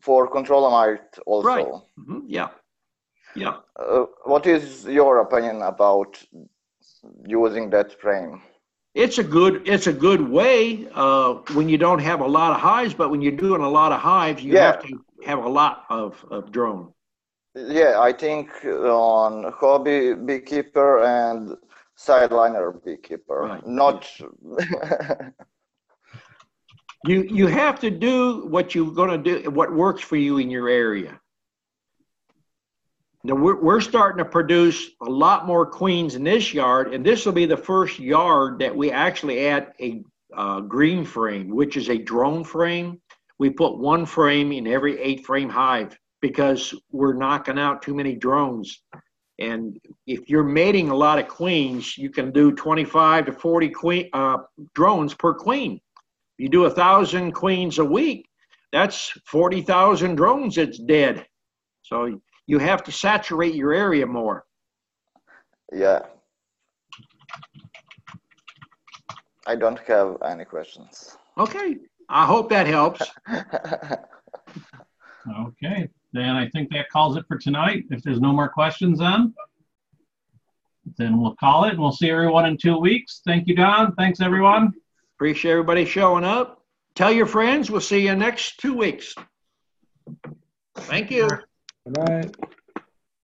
for control might also. Right. Yeah. Yeah. What is your opinion about using that frame? It's a good way when you don't have a lot of hives, but when you're doing a lot of hives, you have to have a lot of drone. Yeah, I think on hobby beekeeper and sideliner beekeeper, right. Not. You have to do what you're going to do, what works for you in your area. Now we're starting to produce a lot more queens in this yard, and this will be the first yard that we actually add a green frame, which is a drone frame. We put 1 frame in every 8 frame hive because we're knocking out too many drones. And if you're mating a lot of queens, you can do 25 to 40 drones per queen. You do 1,000 queens a week, that's 40,000 drones that's dead. So you have to saturate your area more. Yeah. I don't have any questions. Okay. I hope that helps. Okay. Then I think that calls it for tonight. If there's no more questions then we'll call it and we'll see everyone in 2 weeks. Thank you, Don. Thanks, everyone. Appreciate everybody showing up. Tell your friends. We'll see you next 2 weeks. Thank you. Good night.